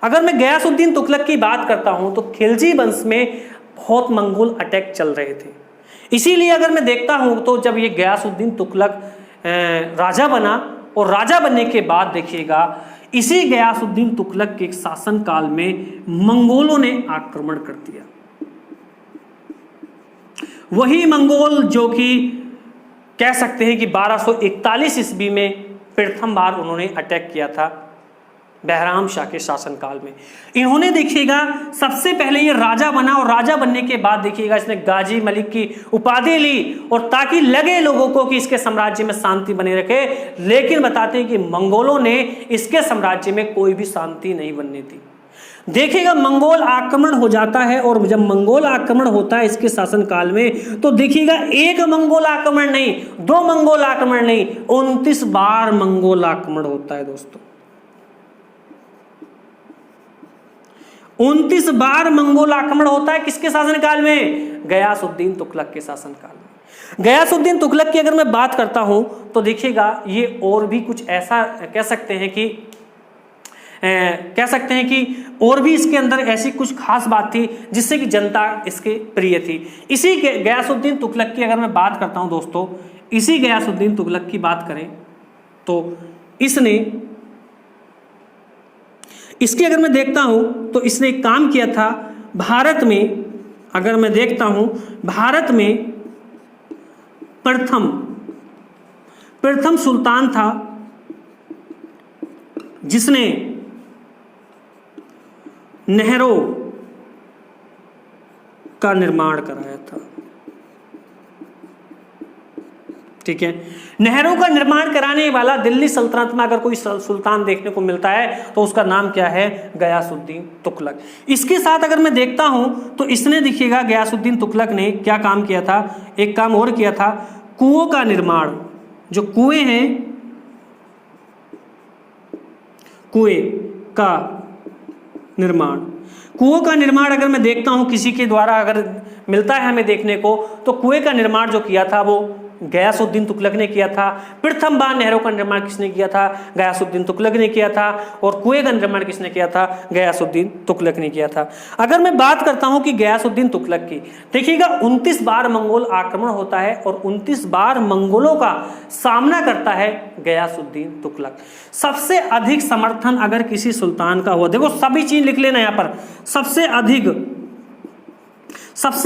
अगर मैं गयासुद्दीन तुगलक की बात करता हूं तो खिलजी वंश में बहुत मंगोल अटैक चल रहे थे। इसीलिए अगर मैं देखता हूं तो जब ये गयासुद्दीन तुगलक राजा बना, और राजा बनने के बाद देखिएगा इसी गयासुद्दीन तुगलक के शासन काल में मंगोलों ने आक्रमण कर दिया। वही मंगोल जो कि कह सकते हैं कि 1241 ईस्वी में प्रथम बार उन्होंने अटैक किया था बहराम शाह के शासनकाल में। इन्होंने देखिएगा सबसे पहले ये राजा बना और राजा बनने के बाद देखिएगा इसने गाजी मलिक की उपाधि ली और ताकि लगे लोगों को कि इसके साम्राज्य में शांति बने रखे, लेकिन बताते हैं कि मंगोलों ने इसके साम्राज्य में कोई भी शांति नहीं बनने दी। देखिएगा मंगोल आक्रमण हो जाता है और जब मंगोल आक्रमण होता है इसके शासनकाल में तो देखिएगा एक मंगोल आक्रमण नहीं, दो मंगोल आक्रमण नहीं, 29 बार मंगोल आक्रमण होता है दोस्तों। 29 बार मंगोल आक्रमण होता है किसके शासनकाल में? गयासुद्दीन तुगलक के शासनकाल में। गयासुद्दीन तुगलक की अगर मैं बात करता हूं तो देखिएगा ये और भी कुछ ऐसा कह सकते हैं कि और भी इसके अंदर ऐसी कुछ खास बात थी जिससे कि जनता इसके प्रिय थी। इसी गयासुद्दीन तुगलक की अगर मैं बात करता हूं दोस्तों, इसी गयासुद्दीन तुगलक की बात करें तो इसकी अगर मैं देखता हूं तो इसने एक काम किया था भारत में। अगर मैं देखता हूं भारत में प्रथम सुल्तान था जिसने नहरों का निर्माण कराया था। ठीक है, नहरों का निर्माण कराने वाला दिल्ली सल्तनत में अगर कोई सुल्तान देखने को मिलता है तो उसका नाम क्या है? गयासुद्दीन तुगलक। इसके साथ अगर मैं देखता हूं तो इसने देखिएगा गयासुद्दीन तुगलक ने क्या काम किया था, एक काम और किया था, कुओं का निर्माण। जो कुएं हैं, कुएं का निर्माण अगर मैं देखता हूं किसी के द्वारा अगर मिलता है हमें देखने को तो कुएं का निर्माण जो किया था वो गयासुद्दीन तुगलक ने किया था। प्रथम बार नहरों का निर्माण किसने किया था? गयासुद्दीन तुगलक ने किया था। और कुएं का निर्माण किसने किया था? गयासुद्दीन तुगलक ने किया था। अगर मैं बात करता हूं कि गयासुद्दीन तुगलक की, देखिएगा 29 बार मंगोल आक्रमण होता है और 29 बार मंगोलों का सामना करता है गयासुद्दीन तुगलक। सबसे अधिक समर्थन अगर किसी सुल्तान का हुआ, देखो सभी चीज लिख लेना यहां पर, सबसे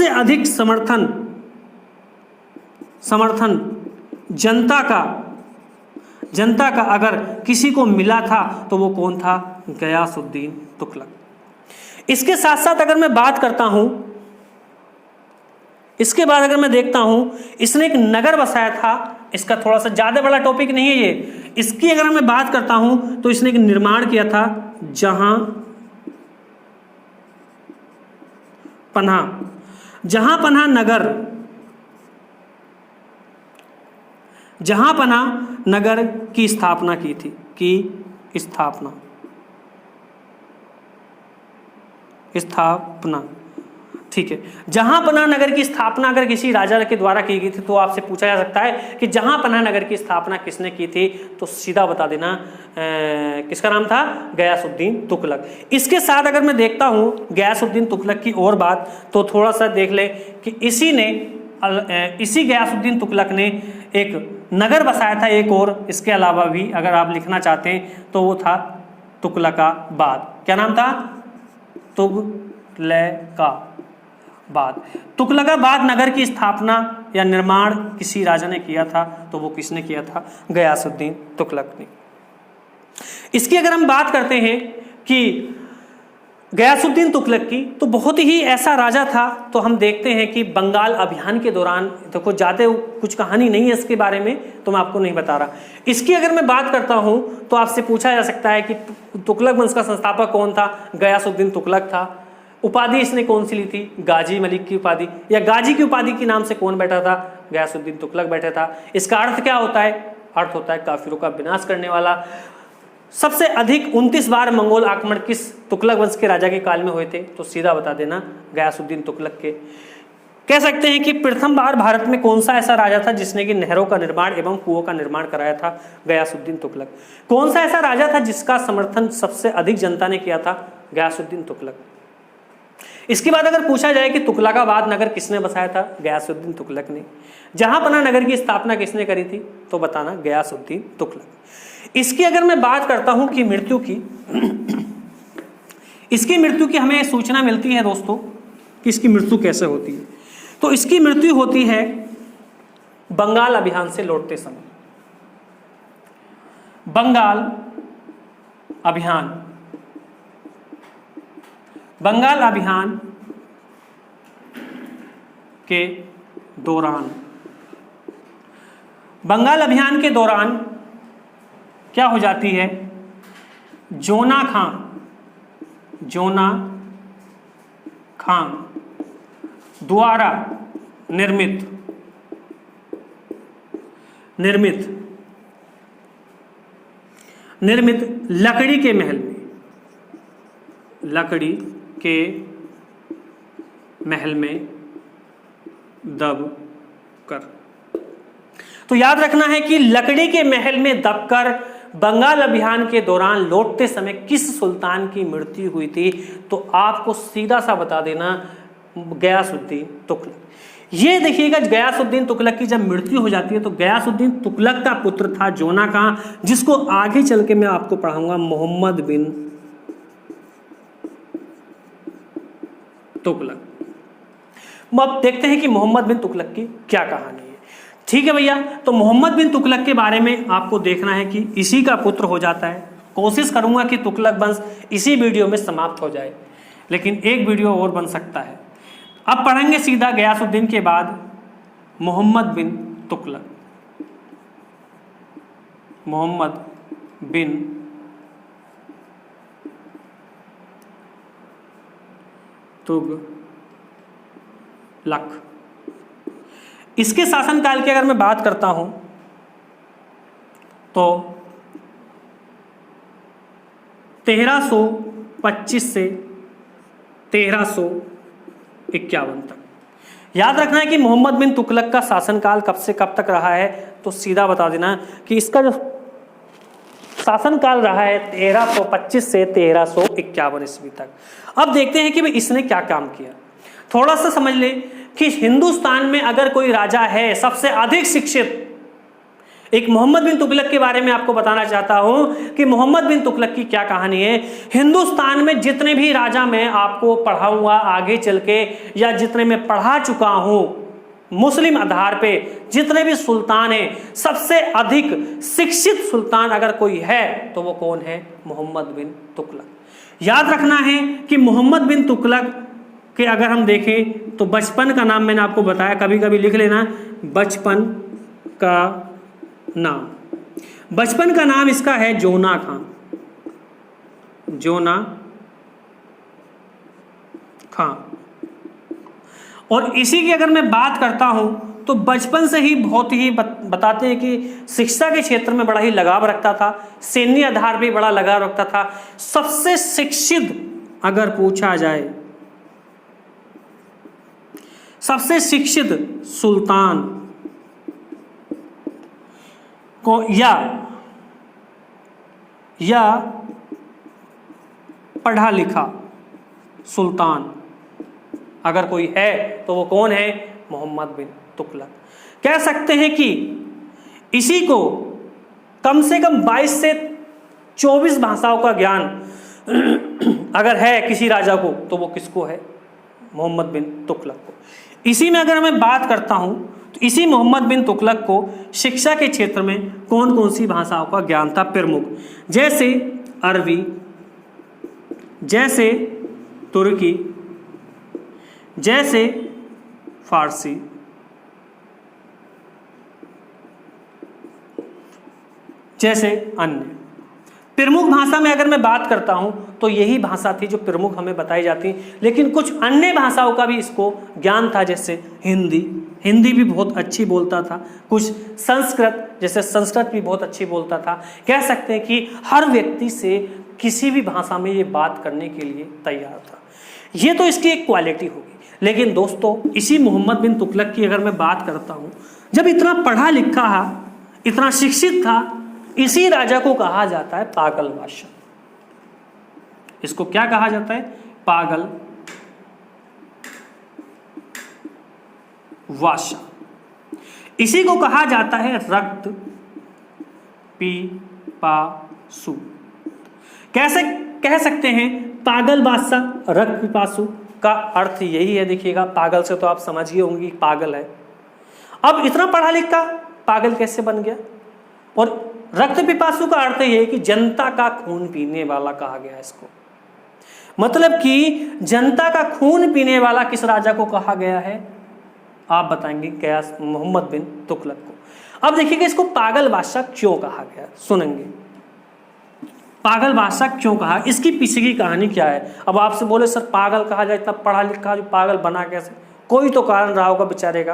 अधिक समर्थन जनता का अगर किसी को मिला था तो वो कौन था? गयासुद्दीन तुगलक। इसके साथ साथ अगर मैं बात करता हूं, इसके बाद अगर मैं देखता हूं इसने एक नगर बसाया था। इसका थोड़ा सा ज्यादा बड़ा टॉपिक नहीं है ये। इसकी अगर मैं बात करता हूं तो इसने एक निर्माण किया था जहां पन्हा नगर की स्थापना की थी। स्थापना ठीक है, जहां पन्हा नगर की स्थापना अगर किसी राजा के द्वारा की गई थी तो आपसे पूछा जा सकता है कि जहां पन्हा नगर की स्थापना किसने की थी, तो सीधा बता देना किसका नाम था? गयासुद्दीन तुगलक। इसके साथ अगर मैं देखता हूं गयासुद्दीन तुगलक की और बात तो थोड़ा सा देख ले कि इसी गयासुद्दीन तुगलक ने एक नगर बसाया था एक और। इसके अलावा भी अगर आप लिखना चाहते हैं तो वो था तुगलकाबाद। क्या नाम था? तुगलकाबाद नगर की स्थापना या निर्माण किसी राजा ने किया था तो वो किसने किया था? गयासुद्दीन तुगलक ने। इसकी अगर हम बात करते हैं कि गयासुद्दीन तुगलक की, तो बहुत ही ऐसा राजा था। तो हम देखते हैं कि बंगाल अभियान के दौरान, देखो ज़्यादा कुछ कहानी नहीं है इसके बारे में तो मैं आपको नहीं बता रहा। इसकी अगर मैं बात करता हूं तो आपसे पूछा जा सकता है कि तुगलक वंश का संस्थापक कौन था? गयासुद्दीन तुगलक था। उपाधि इसने कौन सी ली थी? गाजी मलिक की उपाधि, या गाजी की उपाधि के नाम से कौन बैठा था? गयासुद्दीन तुगलक बैठा था। इसका अर्थ क्या होता है? अर्थ होता है काफिरों का विनाश करने वाला। सबसे अधिक 29 बार मंगोल आक्रमण किस तुगलक वंश के राजा के काल में हुए थे? तो सीधा बता देना गयासुद्दीन तुगलक के। कह सकते हैं कि प्रथम बार भारत में कौन सा ऐसा राजा था जिसने कि नहरों का निर्माण एवं कुओं का निर्माण कराया था? गयासुद्दीन तुगलक। कौन सा ऐसा राजा था जिसका समर्थन सबसे अधिक जनता ने किया था? गयासुद्दीन तुगलक। इसके बाद अगर पूछा जाए कि तुगलकाबाद नगर किसने बसाया था? गयासुद्दीन तुगलक ने। जहां पन्हा नगर की स्थापना किसने करी थी? तो बताना गयासुद्दीन तुगलक। इसकी अगर मैं बात करता हूं कि मृत्यु की, इसकी मृत्यु की हमें सूचना मिलती है दोस्तों कि इसकी मृत्यु कैसे होती है। तो इसकी मृत्यु होती है बंगाल अभियान से लौटते समय। बंगाल अभियान बंगाल अभियान के दौरान, बंगाल अभियान के दौरान क्या हो जाती है, जोना खां द्वारा निर्मित लकड़ी के महल में दब कर। तो याद रखना है कि लकड़ी के महल में दबकर बंगाल अभियान के दौरान लौटते समय किस सुल्तान की मृत्यु हुई थी, तो आपको सीधा सा बता देना, गयासुद्दीन तुगलक। ये देखिएगा, गयासुद्दीन तुगलक की जब मृत्यु हो जाती है तो गयासुद्दीन तुगलक का पुत्र था जोना खां, जिसको आगे चल के मैं आपको पढ़ाऊंगा मोहम्मद बिन तुगलक। अब देखते हैं कि मोहम्मद बिन तुगलक की क्या कहानी है। ठीक है भैया, तो मोहम्मद बिन तुगलक के बारे में आपको देखना है कि इसी का पुत्र हो जाता है। कोशिश करूंगा कि तुगलक वंश इसी वीडियो में समाप्त हो जाए, लेकिन एक वीडियो और बन सकता है। अब पढ़ेंगे सीधा गयासुद्दीन के बाद मोहम्मद बिन तुगलक। मोहम्मद बिन तुगलक, इसके शासनकाल की अगर मैं बात करता हूं तो 1325 से 1351 तक। याद रखना है कि मोहम्मद बिन तुगलक का शासनकाल कब से कब तक रहा है, तो सीधा बता देना कि इसका जो शासनकाल रहा है 1325 से 1351 ईस्वी तक। अब देखते हैं कि भाई इसने क्या काम किया। थोड़ा सा समझ ले कि हिंदुस्तान में अगर कोई राजा है सबसे अधिक शिक्षित, एक मोहम्मद बिन तुगलक के बारे में आपको बताना चाहता हूं कि मोहम्मद बिन तुगलक की क्या कहानी है। हिंदुस्तान में जितने भी राजा मैं आपको पढ़ाऊंगा आगे चल के, या जितने मैं पढ़ा चुका हूं मुस्लिम आधार पे, जितने भी सुल्तान हैं, सबसे अधिक शिक्षित सुल्तान अगर कोई है तो वो कौन है, मोहम्मद बिन तुगलक। याद रखना है कि मोहम्मद बिन तुगलक के अगर हम देखें तो बचपन का नाम मैंने आपको बताया, कभी कभी लिख लेना बचपन का नाम। बचपन का नाम इसका है जोना खां। जोना खां। और इसी की अगर मैं बात करता हूं तो बचपन से ही बहुत ही बताते हैं कि शिक्षा के क्षेत्र में बड़ा ही लगाव रखता था, सैन्य आधार पे बड़ा लगाव रखता था। सबसे शिक्षित अगर पूछा जाए, सबसे शिक्षित सुल्तान को या पढ़ा लिखा सुल्तान अगर कोई है तो वो कौन है, मोहम्मद बिन तुगलक। कह सकते हैं कि इसी को कम से कम 22 से 24 भाषाओं का ज्ञान अगर है किसी राजा को तो वो किसको है, मोहम्मद बिन तुगलक को। इसी में अगर मैं बात करता हूं तो इसी मोहम्मद बिन तुगलक को शिक्षा के क्षेत्र में कौन कौन सी भाषाओं का ज्ञान था प्रमुख, जैसे अरबी, जैसे तुर्की, जैसे फारसी, जैसे अन्य प्रमुख भाषा में अगर मैं बात करता हूं तो यही भाषा थी जो प्रमुख हमें बताई जाती। लेकिन कुछ अन्य भाषाओं का भी इसको ज्ञान था, जैसे हिंदी भी बहुत अच्छी बोलता था, कुछ संस्कृत, जैसे संस्कृत भी बहुत अच्छी बोलता था। कह सकते हैं कि हर व्यक्ति से किसी भी भाषा में ये बात करने के लिए तैयार था। ये तो इसकी एक क्वालिटी होगी। लेकिन दोस्तों इसी मोहम्मद बिन तुगलक की अगर मैं बात करता हूं, जब इतना पढ़ा लिखा, इतना शिक्षित था, इसी राजा को कहा जाता है पागल बादशाह। इसको क्या कहा जाता है, पागल बादशाह। इसी को कहा जाता है रक्त पिपासु। कैसे कह सकते हैं पागल बादशाह, रक्त पिपासु का अर्थ यही है। देखिएगा, पागल से तो आप समझिए होंगे पागल है। अब इतना पढ़ा लिखा पागल कैसे बन गया, और रक्त पिपासु का अर्थ यह है कि जनता का खून पीने वाला कहा गया इसको। मतलब कि जनता का खून पीने वाला किस राजा को कहा गया है? आप बताएंगे, गयास मोहम्मद बिन तुगलक को। अब देखिएगा इसको पागल बादशाह क्यों कहा गया, सुनेंगे पागल बादशाह क्यों कहा, इसकी पीछे की कहानी क्या है। अब आपसे बोले सर पागल कहा जाए, इतना पढ़ा लिखा जो पागल बना कैसे? कोई तो कारण रहा होगा बेचारे का।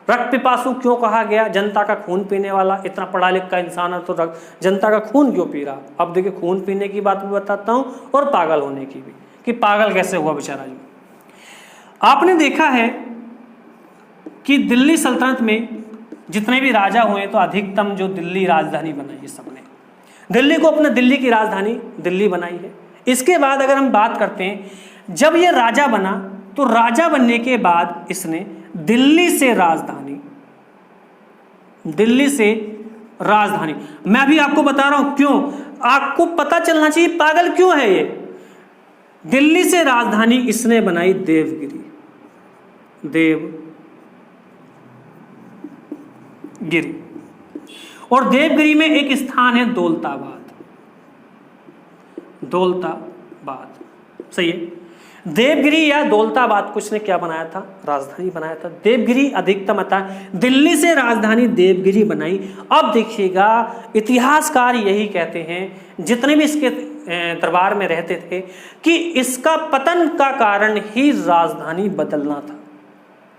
रक्त पिपासु क्यों कहा गया? जनता का खून पीने वाला, इतना पढ़ा लिखा इंसान है तो जनता का खून क्यों पी रहा? अब देखिए खून पीने की बात भी बताता हूँ और पागल होने की भी, कि पागल कैसे हुआ बेचारा जी। आपने देखा है कि दिल्ली सल्तनत में जितने भी राजा हुए तो अधिकतम जो दिल्ली राजधानी बनाई है सबने, दिल्ली को अपना दिल्ली की राजधानी दिल्ली बनाई है। इसके बाद अगर हम बात करते हैं, जब ये राजा बना तो राजा बनने के बाद इसने दिल्ली से राजधानी, मैं अभी आपको बता रहा हूं क्यों, आपको पता चलना चाहिए पागल क्यों है ये। दिल्ली से राजधानी इसने बनाई देवगिरी, और देवगिरी में एक स्थान है दौलताबाद, सही है। देवगिरी या दौलताबाद को इसने क्या बनाया था? राजधानी बनाया था। देवगिरी अधिकतम आता है, दिल्ली से राजधानी देवगिरी बनाई। अब देखिएगा इतिहासकार यही कहते हैं, जितने भी इसके दरबार में रहते थे, कि इसका पतन का कारण ही राजधानी बदलना था।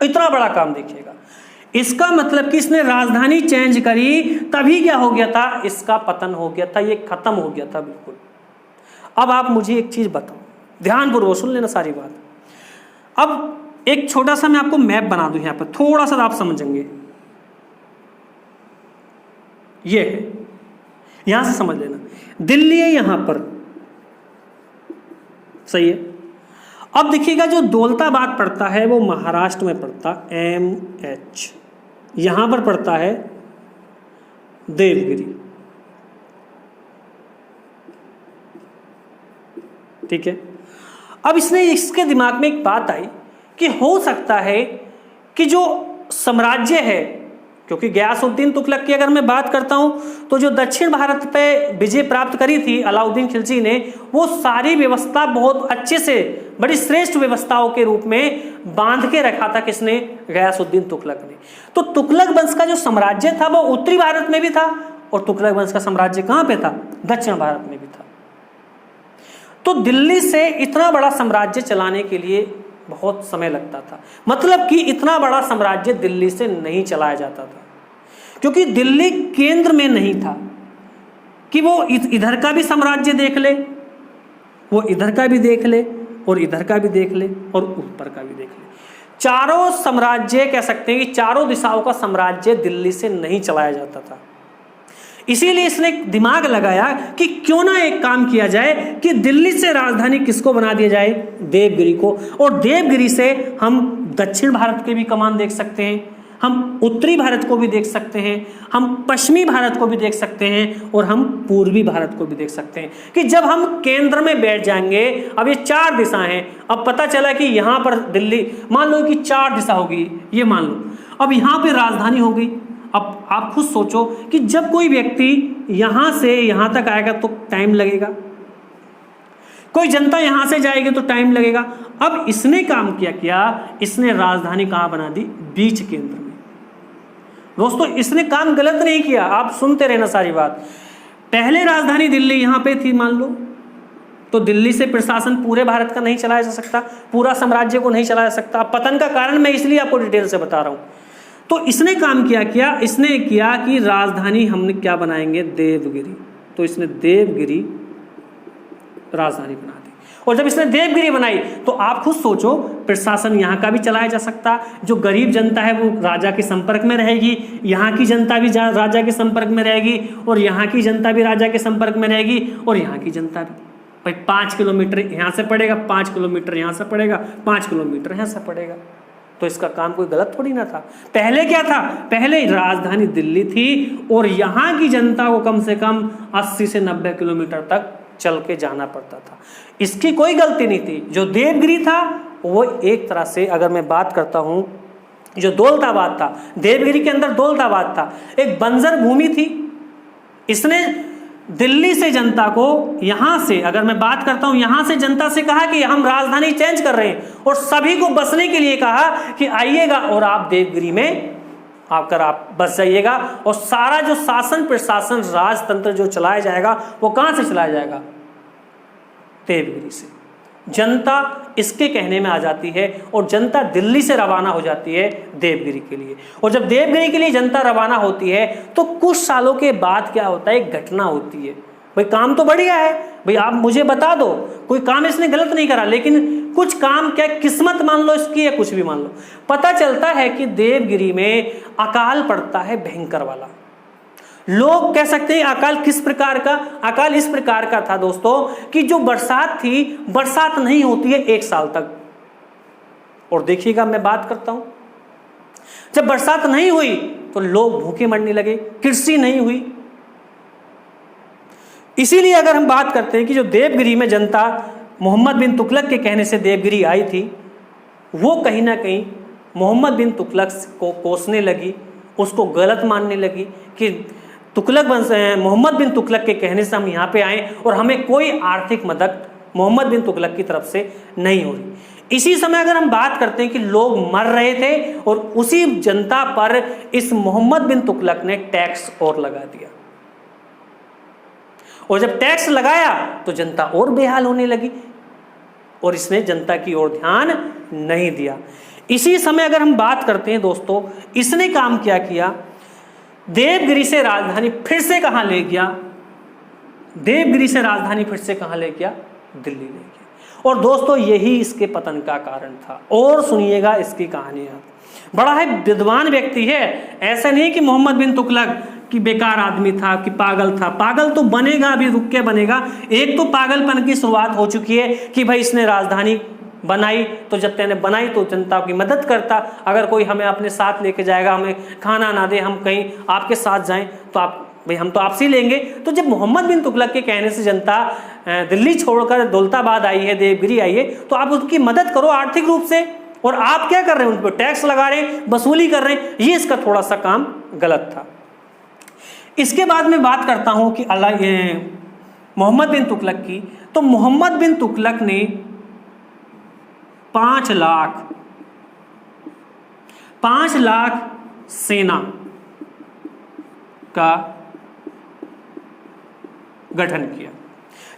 इतना बड़ा काम देखिएगा, इसका मतलब कि इसने राजधानी चेंज करी तभी क्या हो गया था? इसका पतन हो गया था, ये खत्म हो गया था बिल्कुल। अब आप मुझे एक चीज बताओ, ध्यानपूर्वक सुन लेना सारी बात। अब एक छोटा सा मैं आपको मैप बना दूं, यहां पर थोड़ा सा आप समझेंगे। ये है, यहां से समझ लेना, दिल्ली है यहां पर, सही है। अब देखिएगा जो दौलताबाद पड़ता है वो महाराष्ट्र में पड़ता, MH, यहां पर पड़ता है देवगिरी, ठीक है। अब इसके दिमाग में एक बात आई कि हो सकता है कि जो साम्राज्य है, क्योंकि गयासुद्दीन तुगलक की अगर मैं बात करता हूं तो जो दक्षिण भारत पे विजय प्राप्त करी थी अलाउद्दीन खिलजी ने, वो सारी व्यवस्था बहुत अच्छे से, बड़ी श्रेष्ठ व्यवस्थाओं के रूप में बांध के रखा था किसने? गयासुद्दीन तुगलक ने। तो तुगलक वंश का जो साम्राज्य था वो उत्तरी भारत में भी था, और तुगलक वंश का साम्राज्य कहां पे था? दक्षिण भारत में भी था। तो दिल्ली से इतना बड़ा साम्राज्य चलाने के लिए बहुत समय लगता था, मतलब कि इतना बड़ा साम्राज्य दिल्ली से नहीं चलाया जाता था, क्योंकि दिल्ली केंद्र में नहीं था कि वो इधर का भी साम्राज्य देख ले, वो इधर का भी देख ले, और इधर का भी देख ले, और ऊपर का भी देख ले। चारों साम्राज्य कह सकते हैं कि चारों दिशाओं का साम्राज्य दिल्ली से नहीं चलाया जाता था। इसीलिए इसने दिमाग लगाया कि क्यों ना एक काम किया जाए कि दिल्ली से राजधानी किसको बना दिया जाए? देवगिरी को। और देवगिरी से हम दक्षिण भारत के भी कमान देख सकते हैं, हम उत्तरी भारत को भी देख सकते हैं, हम पश्चिमी भारत को भी देख सकते हैं, और हम पूर्वी भारत को भी देख सकते हैं। कि जब हम केंद्र में बैठ जाएंगे, अब ये 4 दिशा हैं, अब पता चला कि यहाँ पर दिल्ली, मान लो कि 4 दिशा होगी, ये मान लो, अब यहाँ पे राजधानी हो गई। अब आप खुद सोचो कि जब कोई व्यक्ति यहां से यहां तक आएगा तो टाइम लगेगा, कोई जनता यहां से जाएगी तो टाइम लगेगा। अब इसने काम क्या इसने राजधानी कहां बना दी? बीच केंद्र में। दोस्तों इसने काम गलत नहीं किया, आप सुनते रहना सारी बात। पहले राजधानी दिल्ली यहां पे थी मान लो, तो दिल्ली से प्रशासन पूरे भारत का नहीं चलाया जा सकता, पूरा साम्राज्य को नहीं चलाया जा सकता। पतन का कारण मैं इसलिए आपको डिटेल से बता रहा हूं। तो इसने काम इसने किया कि राजधानी हमने क्या बनाएंगे? देवगिरी। तो इसने देवगिरी राजधानी बना दी, और जब इसने देवगिरी बनाई तो आप खुद सोचो, प्रशासन यहाँ का भी चलाया जा सकता, जो गरीब जनता है वो राजा के संपर्क में रहेगी, यहाँ की जनता भी राजा के संपर्क में रहेगी, और यहाँ की जनता भी राजा के संपर्क में रहेगी, और यहाँ की जनता भी। भाई 5 किलोमीटर यहाँ से पड़ेगा, 5 किलोमीटर यहाँ से पड़ेगा, 5 किलोमीटर यहाँ से पड़ेगा, तो इसका काम कोई गलत थोड़ी ना था। पहले क्या था? पहले राजधानी दिल्ली थी, और यहाँ की जनता को कम से कम 80 से 90 किलोमीटर तक चल के जाना पड़ता था। इसकी कोई गलती नहीं थी। जो देवगिरी था वो एक तरह से, अगर मैं बात करता हूँ, जो दौलताबाद था, देवगिरी के अंदर दौलताबाद था, एक बंजर भूमि थी। इसने दिल्ली से जनता को, यहां से अगर मैं बात करता हूं, यहां से जनता से कहा कि हम राजधानी चेंज कर रहे हैं और सभी को बसने के लिए कहा कि आइएगा और आप देवगिरी में आकर आप बस जाइएगा, और सारा जो शासन प्रशासन राजतंत्र जो चलाया जाएगा वो कहां से चलाया जाएगा? देवगिरी से। जनता इसके कहने में आ जाती है और जनता दिल्ली से रवाना हो जाती है देवगिरी के लिए। और जब देवगिरी के लिए जनता रवाना होती है तो कुछ सालों के बाद क्या होता है, एक घटना होती है। भाई काम तो बढ़िया है, भाई आप मुझे बता दो, कोई काम इसने गलत नहीं करा, लेकिन कुछ काम क्या किस्मत मान लो इसकी, या कुछ भी मान लो, पता चलता है कि देवगिरी में अकाल पड़ता है भयंकर वाला। लोग कह सकते हैं अकाल किस प्रकार का? अकाल इस प्रकार का था दोस्तों कि जो बरसात थी, बरसात नहीं होती है 1 साल तक। और देखिएगा मैं बात करता हूं, जब बरसात नहीं हुई तो लोग भूखे मरने लगे, कृषि नहीं हुई। इसीलिए अगर हम बात करते हैं कि जो देवगिरी में जनता मोहम्मद बिन तुगलक के कहने से देवगिरी आई थी, वो कहीं ना कहीं मोहम्मद बिन तुगलक को कोसने लगी, उसको गलत मानने लगी कि तुगलक मोहम्मद बिन तुगलक के कहने से हम यहाँ पे आए और हमें कोई आर्थिक मदद मोहम्मद बिन तुगलक की तरफ से नहीं हो रही। इसी समय अगर हम बात करते हैं कि लोग मर रहे थे और उसी जनता पर इस मोहम्मद बिन तुगलक ने टैक्स और लगा दिया, और जब टैक्स लगाया तो जनता और बेहाल होने लगी और इसने जनता की ओर ध्यान नहीं दिया। इसी समय अगर हम बात करते हैं दोस्तों, इसने काम क्या किया, देवगिरी से राजधानी फिर से कहां ले गया? देवगिरी से राजधानी फिर से कहां ले गया? दिल्ली ले गया। और दोस्तों यही इसके पतन का कारण था। और सुनिएगा इसकी कहानियां, बड़ा है विद्वान व्यक्ति है, ऐसा नहीं कि मोहम्मद बिन तुगलक कि बेकार आदमी था, कि पागल था। पागल तो बनेगा, अभी रुक के बनेगा। एक तो पागलपन की शुरुआत हो चुकी है कि भाई इसने राजधानी बनाई, तो जब तेने बनाई तो जनता की मदद करता। अगर कोई हमें अपने साथ लेके जाएगा, हमें खाना ना दे, हम कहीं आपके साथ जाएं तो आप भाई हम तो आपसे लेंगे। तो जब मोहम्मद बिन तुगलक के कहने से जनता दिल्ली छोड़कर दौलताबाद आई है, देवगिरी आई है, तो आप उसकी मदद करो आर्थिक रूप से। और आप क्या कर रहे हैं? उन पर टैक्स लगा रहे हैं, वसूली कर रहे हैं। ये इसका थोड़ा सा काम गलत था। इसके बाद मैं बात करता हूं कि मोहम्मद बिन तुगलक की। तो मोहम्मद बिन तुगलक ने 5 लाख सेना का गठन किया।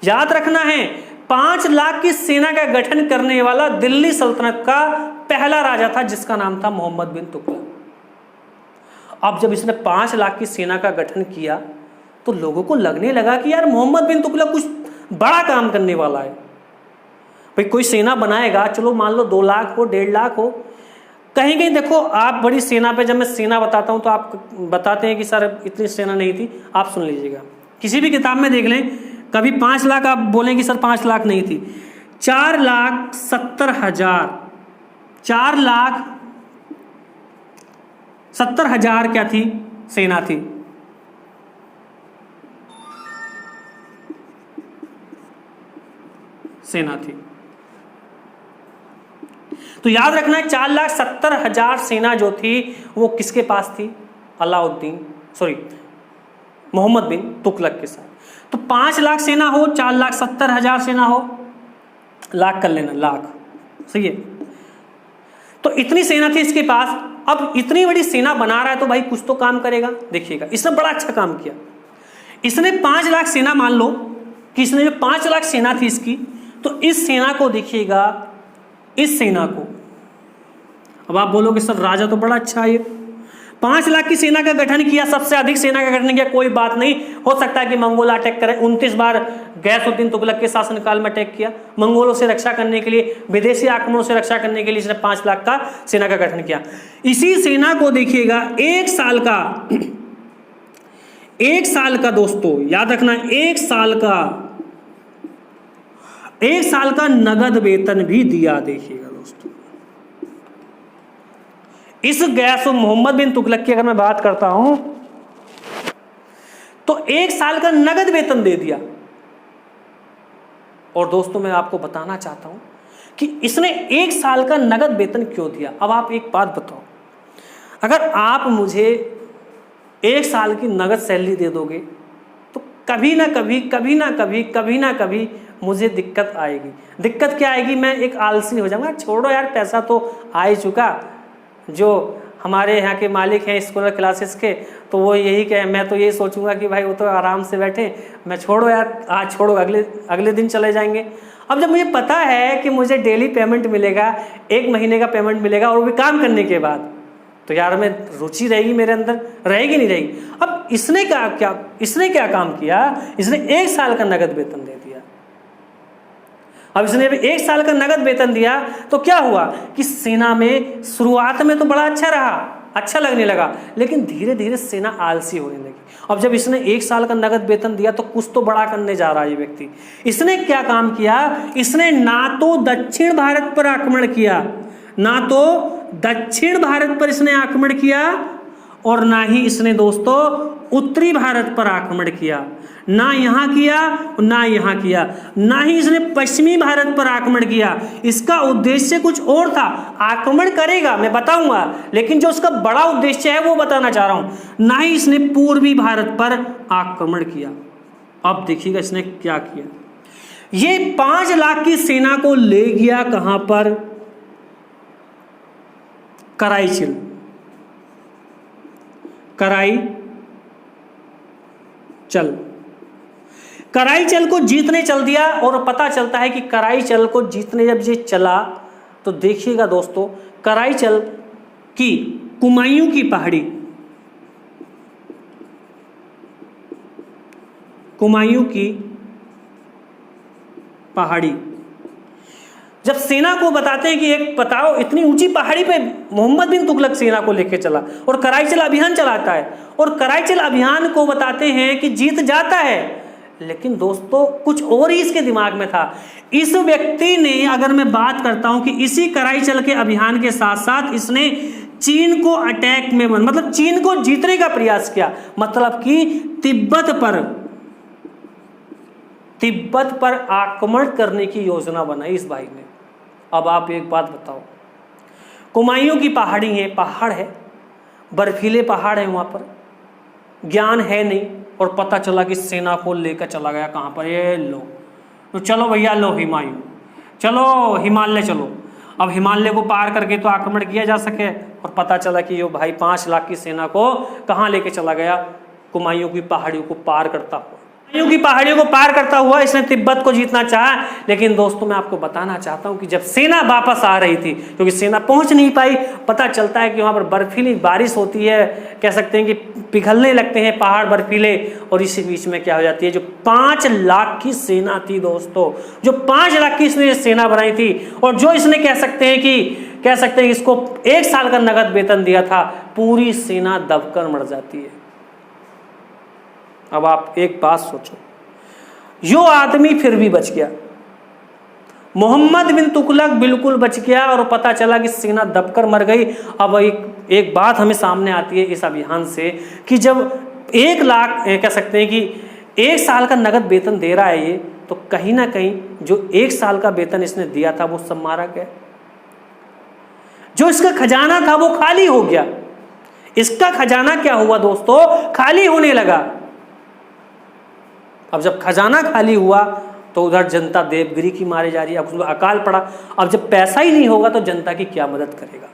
याद रखना है, 5 लाख की सेना का गठन करने वाला दिल्ली सल्तनत का पहला राजा था, जिसका नाम था मोहम्मद बिन तुगलक। अब जब इसने 5 लाख की सेना का गठन किया तो लोगों को लगने लगा कि यार मोहम्मद बिन तुगलक कुछ बड़ा काम करने वाला है। भाई कोई सेना बनाएगा, चलो मान लो 2 लाख हो, 1.5 लाख हो, कहीं कहीं देखो आप बड़ी सेना पे, जब मैं सेना बताता हूं तो आप बताते हैं कि सर इतनी सेना नहीं थी। आप सुन लीजिएगा, किसी भी किताब में देख लें, कभी 5 लाख आप बोलें कि सर 5 लाख नहीं थी, 4,70,000 4,70,000 क्या थी? सेना थी। सेना थी। तो याद रखना है 4,70,000 सेना जो थी वो किसके पास थी? मोहम्मद बिन तुगलक के साथ। तो 5 लाख सेना हो, 4,70,000 सेना हो, लाख कर लेना, लाख सही है। तो इतनी सेना थी इसके पास। अब इतनी बड़ी सेना बना रहा है तो भाई कुछ तो काम करेगा। देखिएगा इसने बड़ा अच्छा काम किया। इसने 5 लाख सेना, मान लो कि इसने जो 5 लाख सेना थी इसकी, तो इस सेना को देखिएगा, इस सेना को, अब आप बोलोगे सर राजा तो बड़ा अच्छा है, 5 लाख की सेना का गठन किया, सबसे अधिक सेना का गठन किया, कोई बात नहीं, हो सकता है कि मंगोल अटैक करें। 29 बार गयासुद्दीन तुगलक के शासनकाल में अटैक किया। मंगोलों से रक्षा करने के लिए, विदेशी आक्रमणों से रक्षा करने के लिए इसने 5 लाख का सेना का गठन किया। इसी सेना को देखिएगा 1 साल का दोस्तों याद रखना, 1 साल का नगद वेतन भी दिया। देखिएगा दोस्तों, इस मोहम्मद बिन तुगलक की अगर मैं बात करता हूं तो 1 साल का नगद वेतन दे दिया। और दोस्तों मैं आपको बताना चाहता हूं कि इसने 1 साल का नगद वेतन क्यों दिया। अब आप एक बात बताओ, अगर आप मुझे 1 साल की नगद सैलरी दे दोगे तो कभी ना कभी मुझे दिक्कत आएगी। दिक्कत क्या आएगी? मैं एक आलसी हो जाऊंगा, छोड़ो यार पैसा तो आ ही चुका। जो हमारे यहाँ के मालिक हैं स्कूल क्लासेस के, तो वो यही कहे, मैं तो यही सोचूंगा कि भाई वो तो आराम से बैठे, मैं छोड़ो यार, आज छोड़ो, अगले दिन चले जाएंगे। अब जब मुझे पता है कि मुझे डेली पेमेंट मिलेगा, 1 महीने का पेमेंट मिलेगा, और वो भी काम करने के बाद, तो यार मैं रुचि रहेगी मेरे अंदर, रहेगी नहीं रहेगी। अब इसने क्या काम किया? इसने 1 साल का नगद वेतन दे दिया। अब इसने 1 साल का नगद वेतन दिया तो क्या हुआ कि सेना में शुरुआत में तो बड़ा अच्छा रहा, अच्छा लगने लगा, लेकिन धीरे धीरे सेना आलसी होने लगी। अब जब इसने 1 साल का नगद वेतन दिया तो कुछ तो बड़ा करने जा रहा है ये व्यक्ति। इसने क्या काम किया? इसने ना तो दक्षिण भारत पर आक्रमण किया, ना तो दक्षिण भारत पर इसने आक्रमण किया, और ना ही इसने दोस्तों उत्तरी भारत पर आक्रमण किया। ना यहाँ किया, ना यहाँ किया, ना ही इसने पश्चिमी भारत पर आक्रमण किया। इसका उद्देश्य कुछ और था। आक्रमण करेगा, मैं बताऊंगा, लेकिन जो उसका बड़ा उद्देश्य है वो बताना चाह रहा हूं। ना ही इसने पूर्वी भारत पर आक्रमण किया। अब देखिएगा इसने क्या किया। ये 5 लाख की सेना को ले गया कहां पर? कराईचिल कराईचल को जीतने चल दिया। और पता चलता है कि कराईचल को जीतने जब ये चला तो देखिएगा दोस्तों, कराईचल की कुमायूं की पहाड़ी जब सेना को बताते हैं कि एक बताओ इतनी ऊंची पहाड़ी पे मोहम्मद बिन तुगलक सेना को लेकर चला और कराईचल अभियान चलाता है, और कराईचल अभियान को बताते हैं कि जीत जाता है, लेकिन दोस्तों कुछ और ही इसके दिमाग में था। इस व्यक्ति ने, अगर मैं बात करता हूं कि इसी कराईचल के अभियान के साथ साथ इसने चीन को अटैक में, मतलब चीन को जीतने का प्रयास किया, मतलब कि तिब्बत पर आक्रमण करने की योजना बनाई इस भाई ने। अब आप एक बात बताओ, कुमायूं की पहाड़ी है, पहाड़ है, बर्फीले पहाड़ है, वहां पर ज्ञान है नहीं, और पता चला कि सेना को लेकर चला गया कहां पर? ये लो, तो चलो भैया, लो हिमायूं, चलो हिमालय चलो। अब हिमालय को पार करके तो आक्रमण किया जा सके, और पता चला कि ये भाई 5 लाख की सेना को कहां लेके चला गया? कुमायूं की पहाड़ियों को पार करता हुआ। कुमायूं की पहाड़ियों को पार करता हुआ इसने तिब्बत को जीतना चाहा। लेकिन दोस्तों मैं आपको बताना चाहता हूं कि जब सेना वापस आ रही थी, क्योंकि सेना पहुंच नहीं पाई, पता चलता है कि वहां पर बर्फीली बारिश होती है, कह सकते हैं कि पिघलने लगते हैं पहाड़ बर्फीले, और इसी बीच में क्या हो जाती है, जो 5 लाख की सेना थी दोस्तों, जो 5 लाख की इसने सेना बनाई थी, और जो इसने कह सकते हैं कि इसको 1 साल का नगद वेतन दिया था, पूरी सेना दबकर मर जाती है। अब आप एक बात सोचो, यो आदमी फिर भी बच गया, मोहम्मद बिन तुगलक बिल्कुल बच गया, और पता चला कि सेना दबकर मर गई। अब एक बात हमें सामने आती है इस अभियान से कि जब 1 लाख कह सकते हैं कि 1 साल का नगद वेतन दे रहा है ये, तो कहीं ना कहीं जो 1 साल का वेतन इसने दिया था वो सब मारा गया, जो इसका खजाना था वो खाली हो गया। इसका खजाना क्या हुआ दोस्तों? खाली होने लगा। अब जब खजाना खाली हुआ तो उधर जनता देवगिरी की मारी जा रही है, अब अकाल पड़ा। अब जब पैसा ही नहीं होगा तो जनता की क्या मदद करेगा?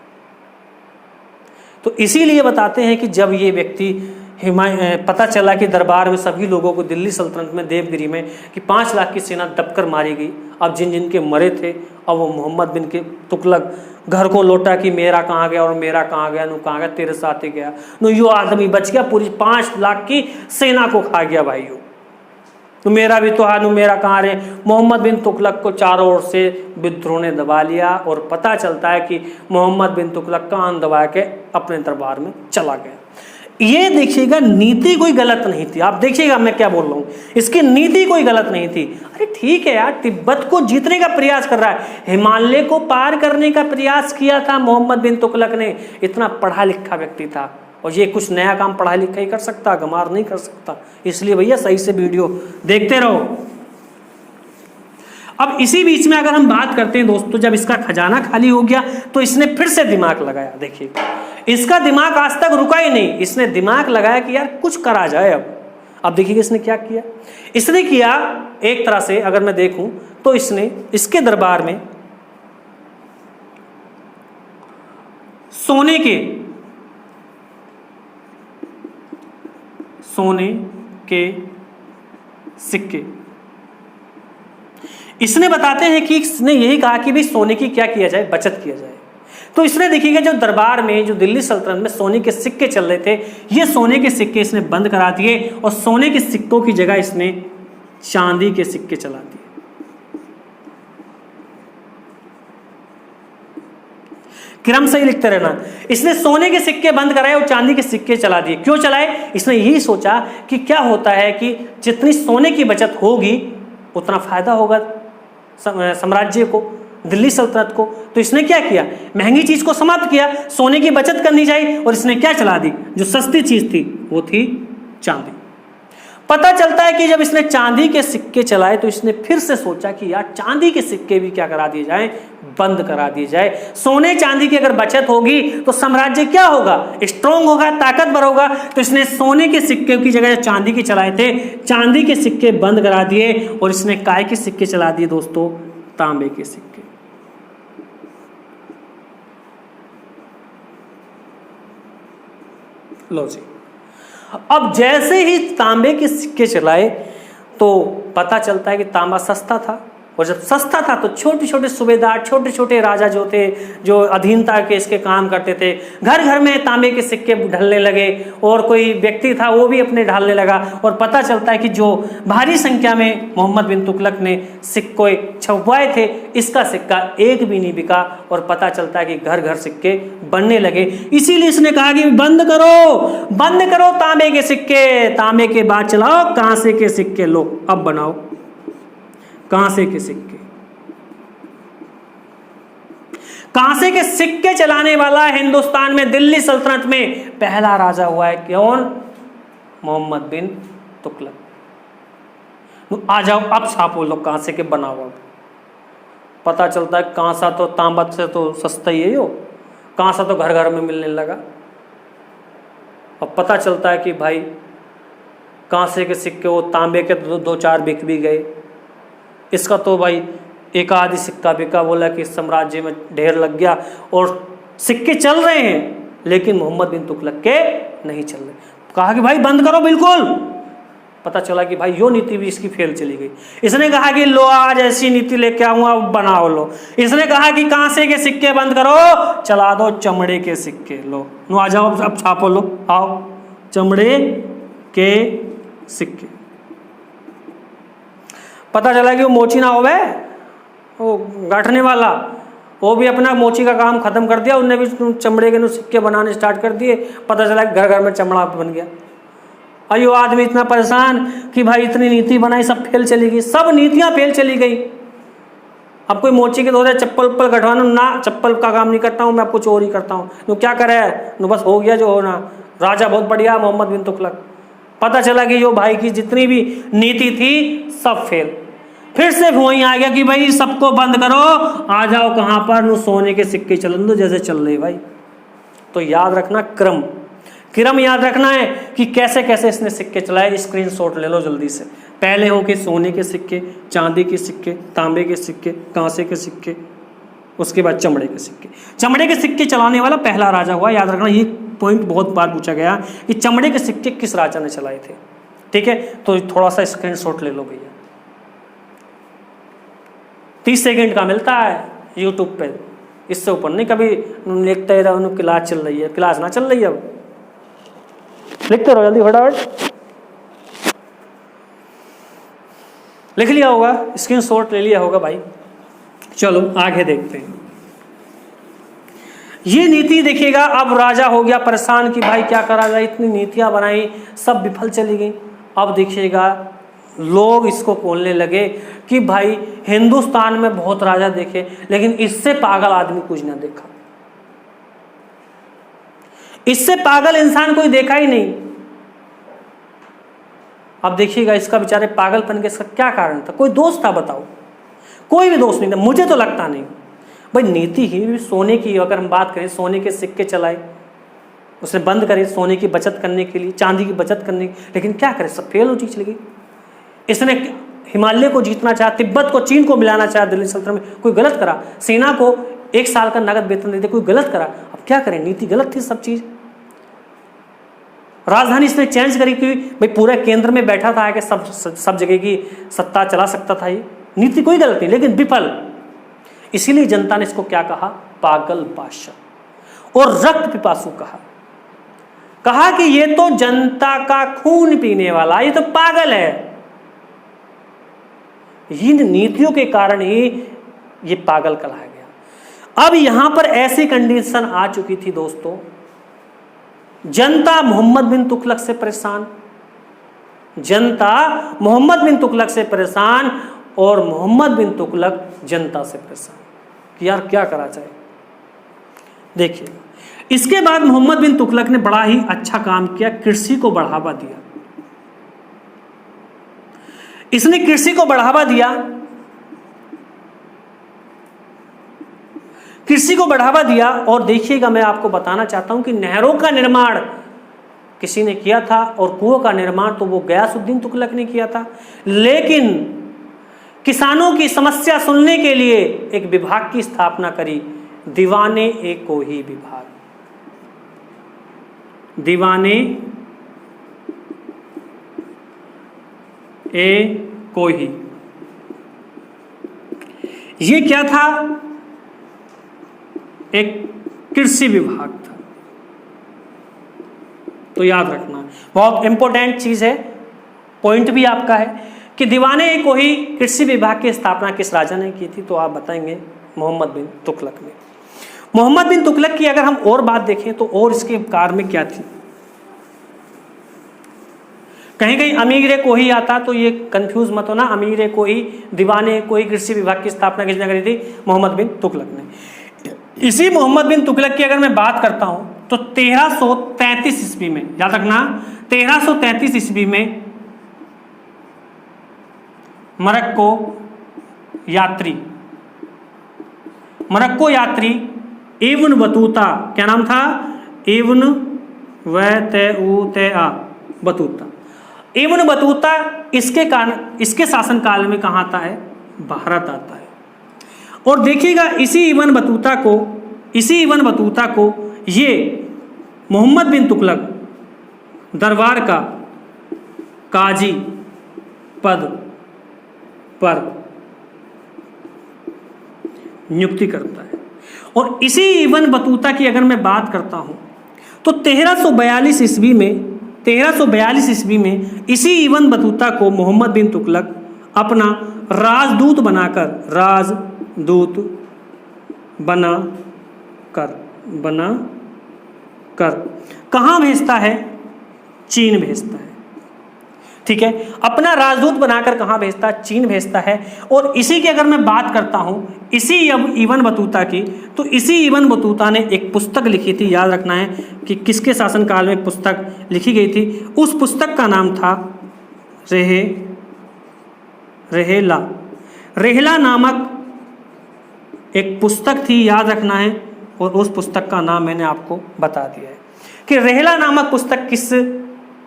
तो इसीलिए बताते हैं कि जब ये व्यक्ति पता चला कि दरबार में सभी लोगों को, दिल्ली सल्तनत में देवगिरी में, कि 5 लाख की सेना दबकर मारी गई। अब जिन के मरे थे, अब वो मोहम्मद बिन के तुगलक घर को लौटा कि मेरा कहाँ गया, और मेरा कहाँ गया, नु कहाँ गया, तेरे साथ ही गया, नु यो आदमी बच गया, पूरी 5 लाख की सेना को खा गया भाइयों, तो मेरा भी तो हानु, मेरा कहाँ रहे। मोहम्मद बिन तुगलक को चारों ओर से विद्रोह ने दबा लिया, और पता चलता है कि मोहम्मद बिन तुगलक कान दबा के अपने दरबार में चला गया। ये देखिएगा, नीति कोई गलत नहीं थी। आप देखिएगा मैं क्या बोल रहा हूँ, इसकी नीति कोई गलत नहीं थी। अरे ठीक है यार, तिब्बत को जीतने का प्रयास कर रहा है, हिमालय को पार करने का प्रयास किया था मोहम्मद बिन तुगलक ने। इतना पढ़ा लिखा व्यक्ति था, और ये कुछ नया काम पढ़ा लिखा ही कर सकता, गमार नहीं कर सकता। इसलिए भैया सही से वीडियो देखते रहो। अब इसी बीच में अगर हम बात करते हैं दोस्तों, जब इसका खजाना खाली हो गया तो इसने फिर से दिमाग लगाया। देखिए, इसका दिमाग आज तक रुका ही नहीं, इसने दिमाग लगाया कि यार कुछ करा जाए। अब देखिएगा इसने क्या किया। इसने किया एक तरह से अगर मैं देखूं तो इसने इसके दरबार में सोने के सिक्के, इसने बताते हैं कि इसने यही कहा कि भाई सोने की क्या किया जाए, बचत किया जाए। तो इसने देखिएगा जो दरबार में जो दिल्ली सल्तनत में सोने के सिक्के चल रहे थे, ये सोने के सिक्के इसने बंद करा दिए और सोने के सिक्कों की जगह इसने चांदी के सिक्के चला दिए। क्रम से ही लिखते रहना। इसने सोने के सिक्के बंद कराए और चांदी के सिक्के चला दिए। क्यों चलाए? इसने यही सोचा कि क्या होता है कि जितनी सोने की बचत होगी उतना फायदा होगा साम्राज्य को, दिल्ली सल्तनत को। तो इसने क्या किया, महंगी चीज को समाप्त किया, सोने की बचत करनी चाहिए, और इसने क्या चला दी, जो सस्ती चीज थी वो थी चांदी। पता चलता है कि जब इसने चांदी के सिक्के चलाए तो इसने फिर से सोचा कि यार चांदी के सिक्के भी क्या करा दिए जाए, बंद करा दिए जाए। सोने चांदी की अगर बचत होगी तो साम्राज्य क्या होगा, स्ट्रांग होगा, ताकतवर होगा। तो इसने सोने के सिक्के की जगह चांदी के चलाए थे, चांदी के सिक्के बंद करा दिए और इसने काय के सिक्के चला दिए दोस्तों, तांबे के सिक्के। लो जी, अब जैसे ही तांबे के सिक्के चलाए तो पता चलता है कि तांबा सस्ता था, और जब सस्ता था तो छोटे छोटे सूबेदार, छोटे छोटे राजा जो थे, जो अधीनता के इसके काम करते थे, घर घर में तांबे के सिक्के ढलने लगे, और कोई व्यक्ति था वो भी अपने ढालने लगा। और पता चलता है कि जो भारी संख्या में मोहम्मद बिन तुगलक ने सिक्के छपवाए थे, इसका सिक्का एक भी नहीं बिका, और पता चलता है कि घर घर सिक्के बनने लगे। इसीलिए इसने कहा कि बंद करो तांबे के सिक्के, तांबे के बाद चलाओ कांसे के सिक्के, लो अब बनाओ कांसे के सिक्के। कांसे के सिक्के चलाने वाला हिंदुस्तान में दिल्ली सल्तनत में पहला राजा हुआ है, कौन? मोहम्मद बिन तुगलक। आ जाओ अब छापो लो कांसे के बनाओ। पता चलता है कांसा तो तांबा से तो सस्ता ही है, यो कांसा तो घर घर में मिलने लगा। अब पता चलता है कि भाई कांसे के सिक्के वो तांबे के दो चार बिक भी गए, इसका तो भाई एक आधी सिक्का बिका। बोला कि साम्राज्य में ढेर लग गया, और सिक्के चल रहे हैं लेकिन मोहम्मद बिन तुगलक के नहीं चल रहे। कहा कि भाई बंद करो बिल्कुल। पता चला कि भाई यो नीति भी इसकी फेल चली गई। इसने कहा कि लो आज ऐसी नीति लेके आऊंगा, बनाओ लो। इसने कहा कि कांसे के सिक्के बंद करो, चला दो चमड़े के सिक्के, लो आ जाओ अब छापो लो, आओ चमड़े के सिक्के। पता चला कि वो मोची ना होवे, वो गांठने वाला, वो भी अपना मोची का काम खत्म कर दिया, उनने भी चमड़े के सिक्के बनाने स्टार्ट कर दिए। पता चला कि घर घर में चमड़ा बन गया। अयो आदमी इतना परेशान कि भाई इतनी नीति बनाई, सब फेल चली गई, सब नीतियां फेल चली गई। अब कोई मोची के दौरे चप्पल उप्पल कटवाना ना, चप्पल का काम नहीं करता हूँ मैं, आपको चोरी करता हूँ। तो क्या करे, तो बस हो गया जो होना। राजा बहुत बढ़िया मोहम्मद बिन तुगलक। पता चला कि जो भाई की जितनी भी नीति थी सब फेल। फिर से वहीं आ गया कि भाई सबको बंद करो, आ जाओ कहाँ पर, नो सोने के सिक्के चलन दो जैसे चल रहे भाई। तो याद रखना क्रम याद रखना है कि कैसे कैसे इसने सिक्के चलाए। स्क्रीनशॉट ले लो जल्दी से। पहले हो के सोने के सिक्के, चांदी के सिक्के, तांबे के सिक्के, कांसे के सिक्के, उसके बाद चमड़े के सिक्के। चमड़े के सिक्के चलाने वाला पहला राजा हुआ। याद रखना, ये पॉइंट बहुत बार पूछा गया कि चमड़े के सिक्के किस राजा ने चलाए थे। ठीक है, तो थोड़ा सा स्क्रीनशॉट ले लो भैया। 30 सेकंड का मिलता है यूट्यूब पे, इससे ऊपर नहीं। कभी लिखते रहो क्लास चल रही है, क्लास ना चल रही है, अब लिखते रहो जल्दी फटाफट। लिख लिया होगा, स्क्रीनशॉट ले लिया होगा भाई। चलो आगे देखते हैं। ये नीति देखिएगा, अब राजा हो गया परेशान कि भाई क्या करा जाए, इतनी नीतियां बनाई सब विफल चली गई। अब देखिएगा लोग इसको बोलने लगे कि भाई हिंदुस्तान में बहुत राजा देखे लेकिन इससे पागल आदमी कुछ ना देखा, इससे पागल इंसान कोई देखा ही नहीं। अब देखिएगा इसका बेचारे पागलपन के इसका क्या कारण था, कोई दोष था बताओ? कोई भी दोष नहीं था, मुझे तो लगता नहीं। भाई नीति ही सोने की, अगर हम बात करें सोने के सिक्के चलाए, उसने बंद करे सोने की बचत करने के लिए, चांदी की बचत करने के, लेकिन क्या करे, सब फेल होती चली गई। इसने हिमालय को जीतना चाहा, तिब्बत को चीन को मिलाना चाहा दिल्ली सल्तनत में, कोई गलत करा। सेना को 1 साल का नगद वेतन दे दे, कोई गलत करा। अब क्या करें, नीति गलत थी सब चीज। राजधानी इसने चेंज करी कि भाई पूरे केंद्र में बैठा था कि सब जगह की सत्ता चला सकता था। ये नीति कोई गलत नहीं, लेकिन विफल। इसीलिए जनता ने इसको क्या कहा, पागल बादशाह और रक्त पिपासु कहा कि ये तो जनता का खून पीने वाला, ये तो पागल है। इन नीतियों के कारण ही ये पागल कहलाया गया। अब यहां पर ऐसी कंडीशन आ चुकी थी दोस्तों, जनता मोहम्मद बिन तुगलक से परेशान, जनता मोहम्मद बिन तुगलक से परेशान और मोहम्मद बिन तुगलक जनता से परेशान कि यार क्या करा जाए। देखिए, इसके बाद मोहम्मद बिन तुगलक ने बड़ा ही अच्छा काम किया, कृषि को बढ़ावा दिया। इसने कृषि को बढ़ावा दिया, कृषि को बढ़ावा दिया। और देखिएगा, मैं आपको बताना चाहता हूं कि नहरों का निर्माण किसी ने किया था और कुओं का निर्माण तो वो गयासुद्दीन तुगलक ने किया था। लेकिन किसानों की समस्या सुनने के लिए एक विभाग की स्थापना करी, दीवाने ए कोही विभाग। दीवाने ए कोही, ये क्या था, एक कृषि विभाग था। तो याद रखना, बहुत इंपॉर्टेंट चीज है, पॉइंट भी आपका है कि दीवाने ए कोही कृषि विभाग की स्थापना किस राजा ने की थी, तो आप बताएंगे मोहम्मद बिन तुगलक ने। मोहम्मद बिन तुगलक की अगर हम और बात देखें तो और इसके कार में क्या थी, कहीं कहीं अमीर कोही आता तो ये कंफ्यूज मत होना, अमीर कोही दीवाने कोही कृषि विभाग की स्थापना किसने करी थी, मोहम्मद बिन तुगलक ने। इसी मोहम्मद बिन तुगलक की अगर मैं बात करता हूं तो 1333 ईस्वी में, याद रखना 1333 ईस्वी में मरक्को यात्री इब्न बतूता, क्या नाम था, इब्न बतूता, इब्न बतूता इसके शासनकाल में कहाँ आता है, भारत आता है। और देखिएगा इसी इब्न बतूता को ये मोहम्मद बिन तुगलक दरबार का काजी पद पर नियुक्ति करता है। और इसी इब्न बतूता की अगर मैं बात करता हूं तो 1342 ईस्वी में इसी इब्न बतूता को मोहम्मद बिन तुगलक अपना राजदूत बनाकर कहाँ भेजता है, चीन भेजता है। ठीक है, अपना राजदूत बनाकर कहाँ भेजता है, चीन भेजता है। और इसी की अगर मैं बात करता हूं इसी इब्न बतूता की, तो इसी इब्न बतूता ने एक पुस्तक लिखी थी, याद रखना है कि किसके शासनकाल में पुस्तक लिखी गई थी। उस पुस्तक का नाम था रेहला नामक एक पुस्तक थी, याद रखना है। और उस पुस्तक का नाम मैंने आपको बता दिया है कि रेहला नामक पुस्तक किस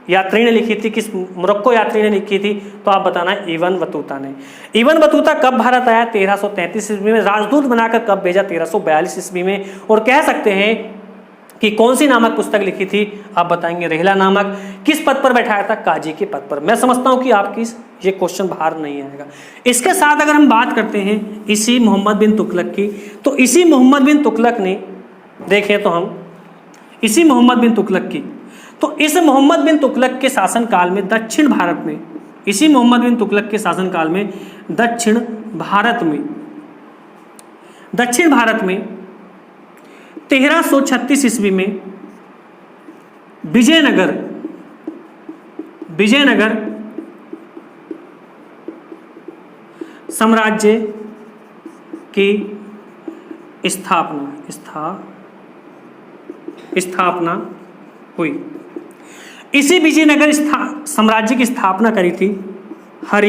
यात्री ने लिखी थी, किस मोरक्को यात्री ने लिखी थी, तो आप बताना इब्न बतूता ने। इब्न बतूता कब भारत आया, 1333 ईस्वी में। राजदूत बनाकर कब भेजा, 1342 ईस्वी में। और कह सकते हैं कि कौन सी नामक पुस्तक लिखी थी, आप बताएंगे रेहला नामक। किस पद पर बैठाया था, काजी के पद पर। मैं समझता हूं कि आपकी ये क्वेश्चन बाहर नहीं आएगा। इसके साथ अगर हम बात करते हैं इसी मोहम्मद बिन तुगलक की, तो इसी मोहम्मद बिन तुगलक ने, देखें तो हम इसी मोहम्मद बिन तुगलक की, तो इस मोहम्मद बिन तुगलक के शासनकाल में दक्षिण भारत में, इसी मोहम्मद बिन तुगलक के शासनकाल में दक्षिण भारत में 1336 ईस्वी में विजयनगर साम्राज्य की स्थापना हुई। इसी विजयनगर साम्राज्य की स्थापना करी थी हर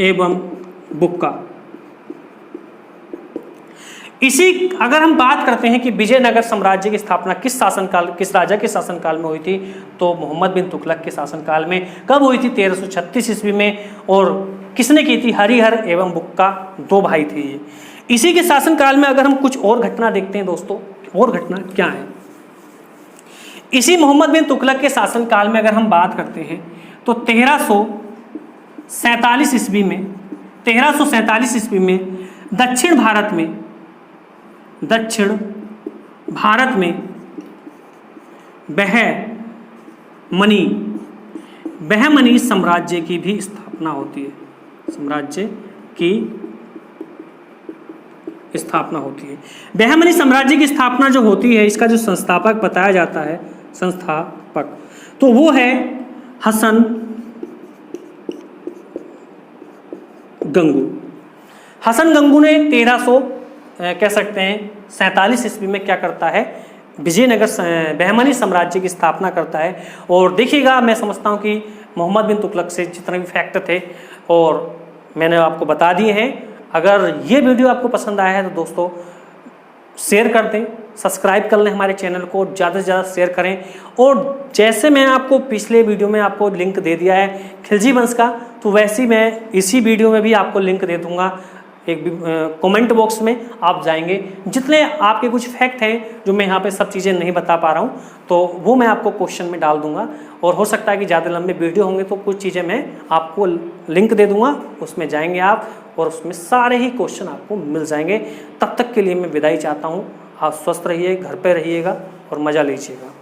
एवं बुक्का। इसी अगर हम बात करते हैं कि विजयनगर साम्राज्य की स्थापना किस राजा के शासनकाल में हुई थी, तो मोहम्मद बिन तुगलक के शासनकाल में। कब हुई थी? 1336 ईस्वी में। और किसने की थी? हरिहर एवं बुक्का, दो भाई थे ये। इसी के शासनकाल में अगर हम कुछ और घटना देखते हैं दोस्तों, और घटना क्या है, इसी मोहम्मद बिन तुगलक के शासनकाल में अगर हम बात करते हैं तो 1347 ईस्वी में दक्षिण भारत में बहमनी साम्राज्य की भी स्थापना होती है। बहमनी साम्राज्य की स्थापना जो होती है, इसका जो संस्थापक बताया जाता है, तो वो है हसन गंगू ने 1347 ईस्वी में क्या करता है? विजयनगर बहमनी साम्राज्य की स्थापना करता है। और देखिएगा, मैं समझता हूँ कि मोहम्मद बिन तुगलक से जितने भी फैक्ट थे और मैंने आपको बता दिए हैं। अगर ये वीडियो आपको पसंद आया है तो दोस्तों शेयर कर दें, सब्सक्राइब कर लें हमारे चैनल को, ज़्यादा से ज़्यादा शेयर करें। और जैसे मैंने आपको पिछले वीडियो में आपको लिंक दे दिया है खिलजी वंश का, तो वैसे ही मैं इसी वीडियो में भी आपको लिंक दे दूंगा। एक कमेंट बॉक्स में आप जाएंगे, जितने आपके कुछ फैक्ट हैं जो मैं यहाँ पे सब चीज़ें नहीं बता पा रहा हूँ, तो वो मैं आपको क्वेश्चन में डाल दूंगा। और हो सकता है कि ज़्यादा लंबे वीडियो होंगे तो कुछ चीज़ें मैं आपको लिंक दे दूंगा, उसमें जाएंगे आप और उसमें सारे ही क्वेश्चन आपको मिल जाएंगे। तब तक के लिए मैं विदाई चाहता हूँ। आप स्वस्थ रहिए, घर पे रहिएगा और मज़ा लीजिएगा।